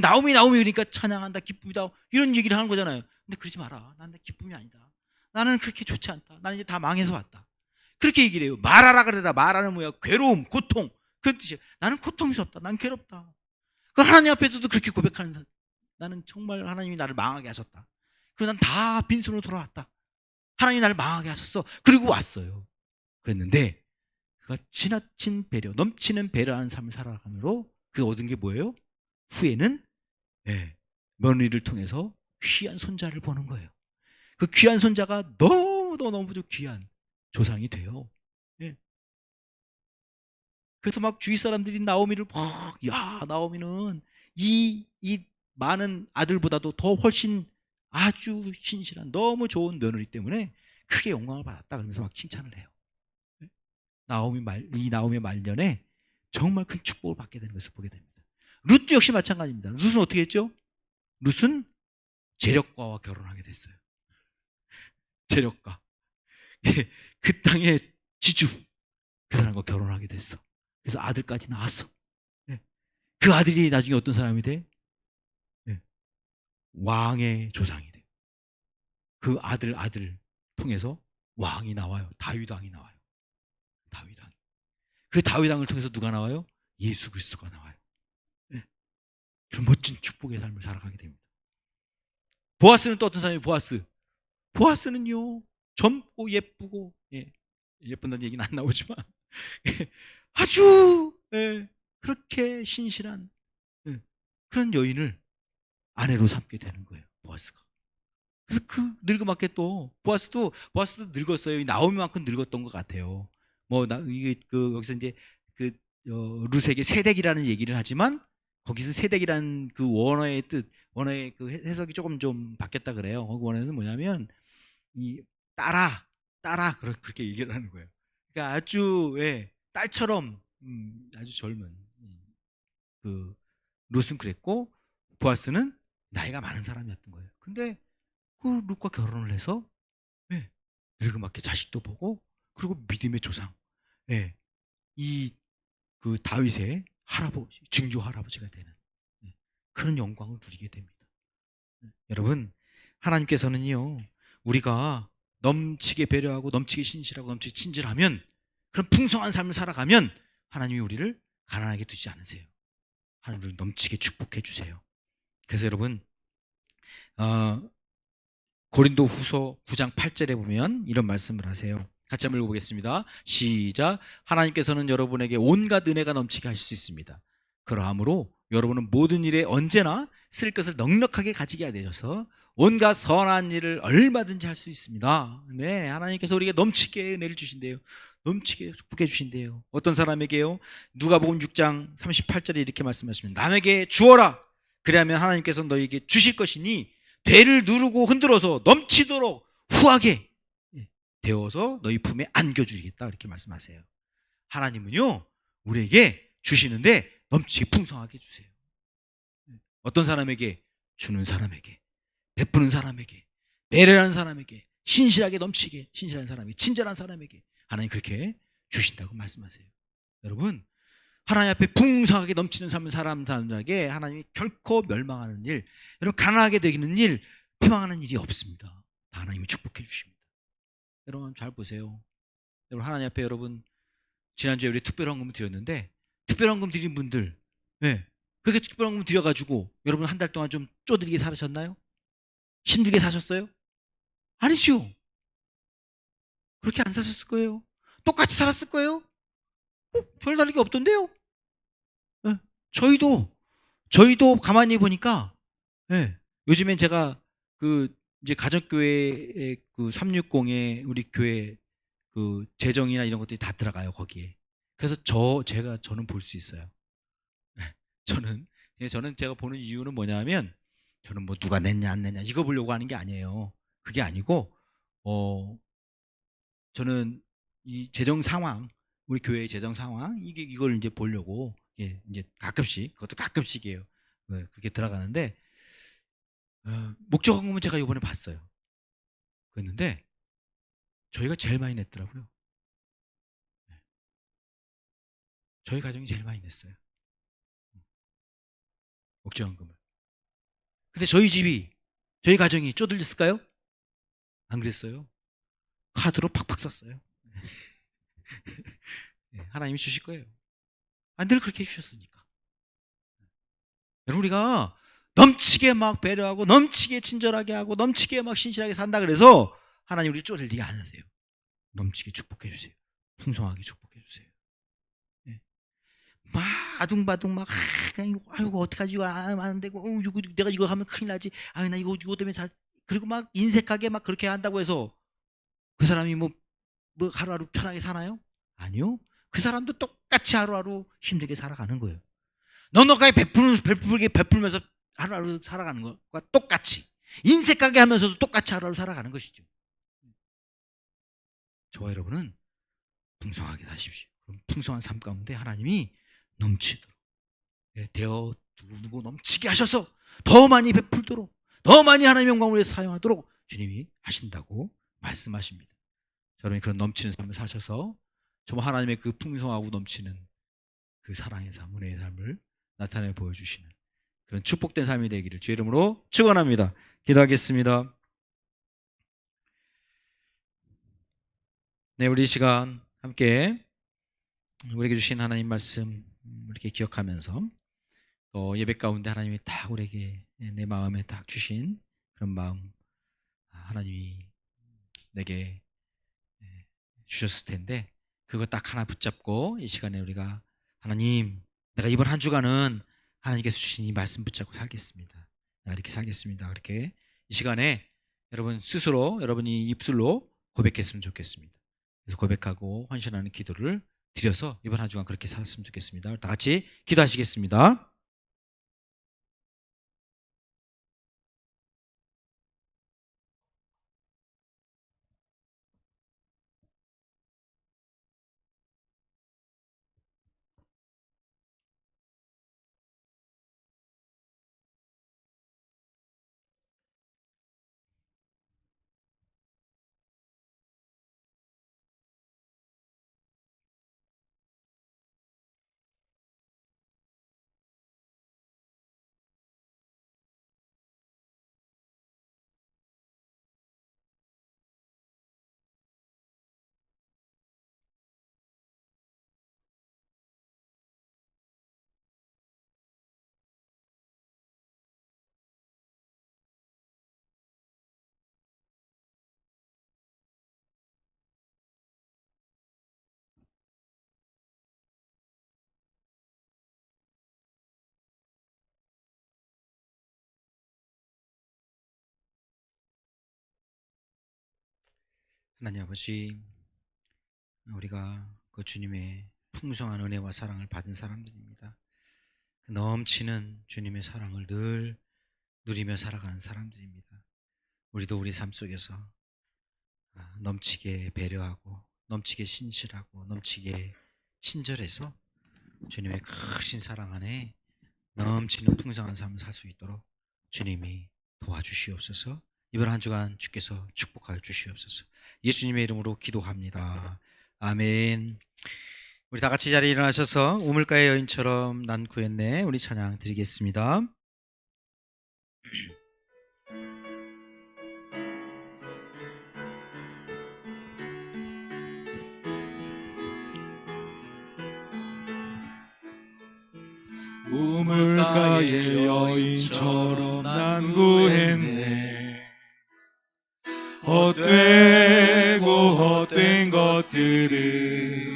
나오미 그러니까 찬양한다, 기쁨이다 이런 얘기를 하는 거잖아요. 근데 그러지 마라. 나는 기쁨이 아니다. 나는 그렇게 좋지 않다. 나는 이제 다 망해서 왔다. 그렇게 얘기를 해요. 말하라 그래라. 말하는 뭐야? 괴로움, 고통 그런 뜻이에요. 나는 고통스럽다. 난 괴롭다. 그 하나님 앞에서도 그렇게 고백하는 사람. 나는 정말 하나님이 나를 망하게 하셨다. 그리고 난 다 빈손으로 돌아왔다. 하나님이 나를 망하게 하셨어. 그리고 왔어요. 그랬는데 그가 지나친 배려, 넘치는 배려하는 삶을 살아가므로 그 얻은 게 뭐예요? 후에는 며느리를 통해서 귀한 손자를 보는 거예요. 그 귀한 손자가 너무도 귀한 조상이 돼요. 예. 그래서 막 주위 사람들이 나오미를 야, 나오미는 이 많은 아들보다도 더 훨씬 아주 신실한 너무 좋은 며느리 때문에 크게 영광을 받았다 그러면서 막 칭찬을 해요. 예. 이 나오미의 말년에 정말 큰 축복을 받게 되는 것을 보게 됩니다. 룻도 역시 마찬가지입니다. 룻은 어떻게 했죠? 룻은 제력과와 결혼하게 됐어요. 제력과. 그 땅의 지주 그 사람과 결혼하게 됐어. 그래서 아들까지 낳았어. 그 아들이 나중에 어떤 사람이 돼? 왕의 조상이 돼. 그 아들 통해서 왕이 나와요. 다윗왕이 나와요. 다윗왕. 그 다윗왕을 통해서 누가 나와요? 예수 그리스도가 나와요. 그런 멋진 축복의 삶을 살아가게 됩니다. 보아스는 또 어떤 사람이에요? 보아스는요 젊고 예쁘고 예쁜다는 얘기는 안 나오지만 아주 그렇게 신실한 그런 여인을 아내로 삼게 되는 거예요. 보아스가. 그래서 그 늙음맞게 또 보아스도 늙었어요. 나오미만큼 늙었던 것 같아요. 여기서 이제 룻에게 세덱이라는 얘기를 하지만 거기서 세덱이라는 그 원어의 뜻, 원어의 그 해석이 조금 좀 바뀌었다 그래요. 거기 원어는 뭐냐면 이 딸아 그렇게 얘기를 하는 거예요. 그러니까 아주 딸처럼 아주 젊은 그 룻은 그랬고 보아스는 나이가 많은 사람이었던 거예요. 근데 그 룻과 결혼을 해서 늙음맞게 자식도 보고 그리고 믿음의 조상, 이 그 다윗의 할아버지, 증조 할아버지가 되는 그런 영광을 누리게 됩니다. 여러분, 하나님께서는요 우리가 넘치게 배려하고 넘치게 신실하고 넘치게 친절하면 그런 풍성한 삶을 살아가면 하나님이 우리를 가난하게 두지 않으세요. 하나님 우리를 넘치게 축복해 주세요. 그래서 여러분 고린도 후서 9장 8절에 보면 이런 말씀을 하세요. 같이 한번 읽어보겠습니다. 시작. 하나님께서는 여러분에게 온갖 은혜가 넘치게 하실 수 있습니다. 그러므로 여러분은 모든 일에 언제나 쓸 것을 넉넉하게 가지게 되셔서 온갖 선한 일을 얼마든지 할 수 있습니다. 네, 하나님께서 우리에게 넘치게 은혜를 주신대요. 넘치게 축복해 주신대요. 어떤 사람에게요? 누가복음 6장 38절에 이렇게 말씀하시면 남에게 주어라. 그래야면 하나님께서 너희에게 주실 것이니 되를 누르고 흔들어서 넘치도록 후하게 되어서 너희 품에 안겨주겠다 이렇게 말씀하세요. 하나님은요 우리에게 주시는데 넘치게 풍성하게 주세요. 어떤 사람에게? 주는 사람에게, 베푸는 사람에게, 배려하는 사람에게, 신실하게 넘치게 신실한 사람에게, 친절한 사람에게 하나님 그렇게 주신다고 말씀하세요. 여러분, 하나님 앞에 풍성하게 넘치는 삶을 사람들에게 하나님이 결코 멸망하는 일, 여러분 가난하게 되기는 일, 패망하는 일이 없습니다. 다 하나님이 축복해 주십니다. 여러분 잘 보세요. 여러분 하나님 앞에 여러분 지난주에 우리 특별헌금을 드렸는데 특별헌금 드린 분들 그렇게 특별헌금 드려가지고 여러분 한 달 동안 좀 쪼들리게 살으셨나요? 힘들게 사셨어요? 아니죠. 그렇게 안 사셨을 거예요. 똑같이 살았을 거예요. 별 다른 게 없던데요. 저희도 가만히 보니까 요즘엔 제가 이제 가정교회 그 360에 우리 교회 그 재정이나 이런 것들이 다 들어가요 거기에. 그래서 저는 볼 수 있어요. 저는 제가 보는 이유는 뭐냐면 저는 뭐 누가 냈냐 안 냈냐 이거 보려고 하는 게 아니에요. 그게 아니고 저는 이 재정 상황, 우리 교회의 재정 상황 이걸 이제 보려고 이제 가끔씩, 그것도 가끔씩이에요. 그렇게 들어가는데 목적헌금은 제가 이번에 봤어요. 그랬는데 저희가 제일 많이 냈더라고요. 저희 가정이 제일 많이 냈어요. 목적헌금을. 근데 저희 가정이 쪼들렸을까요? 안 그랬어요. 카드로 팍팍 썼어요. 하나님이 주실 거예요. 늘 그렇게 해주셨으니까. 여러분, 우리가 넘치게 막 배려하고 넘치게 친절하게 하고 넘치게 막 신실하게 산다 그래서 하나님 우리 쪼들리게 안 하세요. 넘치게 축복해 주세요. 풍성하게 축복해 주세요. 막 아둥바둥 막 아이고 어떡하지, 안 되고 내가 이거 하면 큰일 나지, 나 이거 때문에 그리고 막 인색하게 막 그렇게 한다고 해서 그 사람이 뭐 하루하루 편하게 사나요? 아니요. 그 사람도 똑같이 하루하루 힘들게 살아가는 거예요. 넉넉하게 베풀면서 하루하루 살아가는 것과 똑같이 인색하게 하면서도 똑같이 하루하루 살아가는 것이죠. 저와 여러분은 풍성하게 사십시오. 그럼 풍성한 삶 가운데 하나님이 넘치도록 되어두고 넘치게 하셔서 더 많이 베풀도록, 더 많이 하나님의 영광을 위해 사용하도록 주님이 하신다고 말씀하십니다. 여러분이 그런 넘치는 삶을 사셔서 정말 하나님의 그 풍성하고 넘치는 그 사랑의 삶, 은혜의 삶을 나타내 보여주시는 그런 축복된 삶이 되기를 주의 이름으로 축원합니다. 기도하겠습니다. 네, 우리 이 시간 함께 우리에게 주신 하나님 말씀 이렇게 기억하면서 또 예배 가운데 하나님이 딱 우리에게 내 마음에 딱 주신 그런 마음, 하나님이 내게 주셨을 텐데 그거 딱 하나 붙잡고 이 시간에 우리가 하나님, 내가 이번 한 주간은 하나님께서 주신 이 말씀 붙잡고 살겠습니다. 내가 이렇게 살겠습니다. 그렇게 이 시간에 여러분 스스로 여러분이 입술로 고백했으면 좋겠습니다. 그래서 고백하고 헌신하는 기도를 드려서 이번 한 주간 그렇게 살았으면 좋겠습니다. 다 같이 기도하시겠습니다. 하나님 아버지, 우리가 그 주님의 풍성한 은혜와 사랑을 받은 사람들입니다. 그 넘치는 주님의 사랑을 늘 누리며 살아가는 사람들입니다. 우리도 우리 삶 속에서 넘치게 배려하고 넘치게 신실하고 넘치게 친절해서 주님의 크신 사랑 안에 넘치는 풍성한 삶을 살 수 있도록 주님이 도와주시옵소서. 이번 한 주간 주께서 축복하여 주시옵소서. 예수님의 이름으로 기도합니다. 아멘. 우리 다 같이 자리에 일어나셔서 우물가의 여인처럼 난 구했네, 우리 찬양 드리겠습니다. 우물가의 여인처럼 난 구했네. 헛되고 헛된 것들을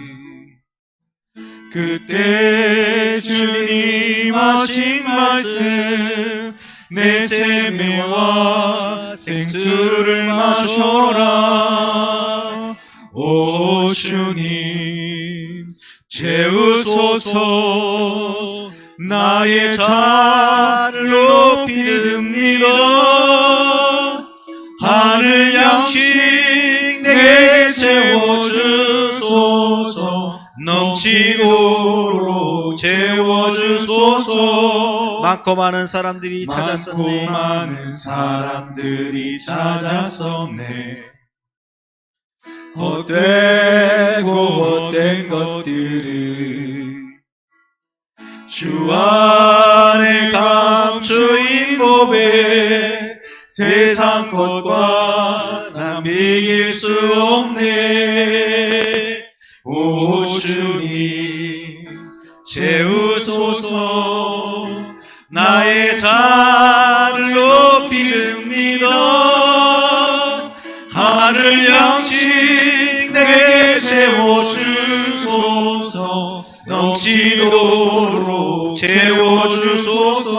그때 주님 하신 말씀, 내 세매와 생수를 마셔라. 오 주님 채우소서. 나의 잔을 높이 듭니다. 하늘 양식 내게 채워주소서. 넘치도록 채워주소서. 많고 많은 사람들이 많고 찾았었네. 많은 사람들이 찾았었네. 헛되고 헛된 것들을 주 안에 감추인 법에 세상 것과 난 비길 수 없네. 오 주님 채우소서. 나의 잔을 높이릅니다. 하늘 양식 내게 채워주소서. 넘치도록 채워주소서.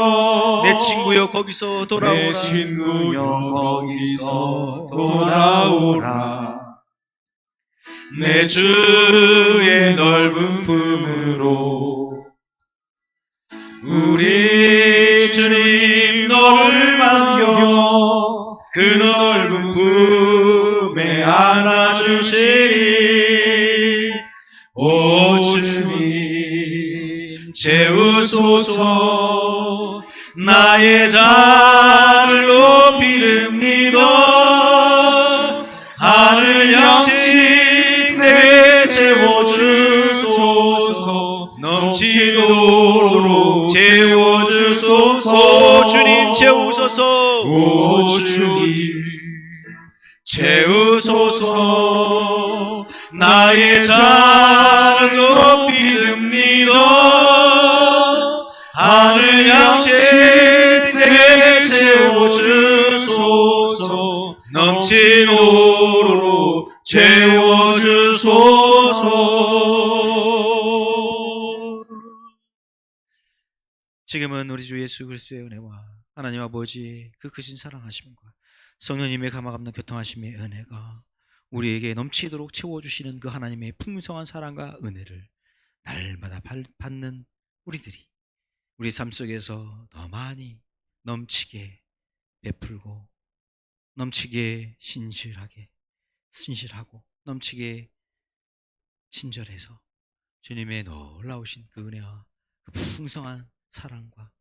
내 친구여 거기서 돌아오라. 내 친구여 거기서 돌아오라. 내 주의 넓은 품으로 우리 주님 너를 맡겨 그 넓은 품에 안아주시리. 오 주님 채우소서. 나의 잔을 높이릅니다. 하늘 양식 내게 채워주소서. 넘치도록 채워주소서. 오 주님 채우소서. 오 주님 채우소서. 나의 잔을 높이릅니다. 하늘 양식 내게 채워주소서. 넘치도록 채워주소서. 지금은 우리 주 예수 그리스도의 은혜와 하나님 아버지 그 크신 사랑하심과 성령님의 감화감동 교통하심의 은혜가 우리에게 넘치도록 채워주시는 그 하나님의 풍성한 사랑과 은혜를 날마다 받는 우리들이 우리 삶 속에서 더 많이 넘치게 베풀고 넘치게 신실하고 넘치게 친절해서 주님의 놀라우신 그 은혜와 그 풍성한 사랑과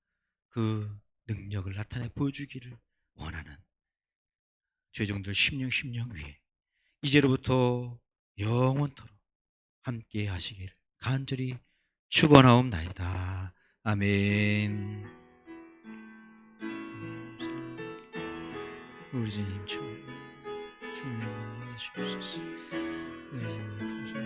그 능력을 나타내 보여주기를 원하는 죄종들 심령 위에 이제로부터 영원토록 함께 하시기를 간절히 축원하옵나이다. 아멘. 우리 주님 충만하시옵소서. 우리 주님 풍성한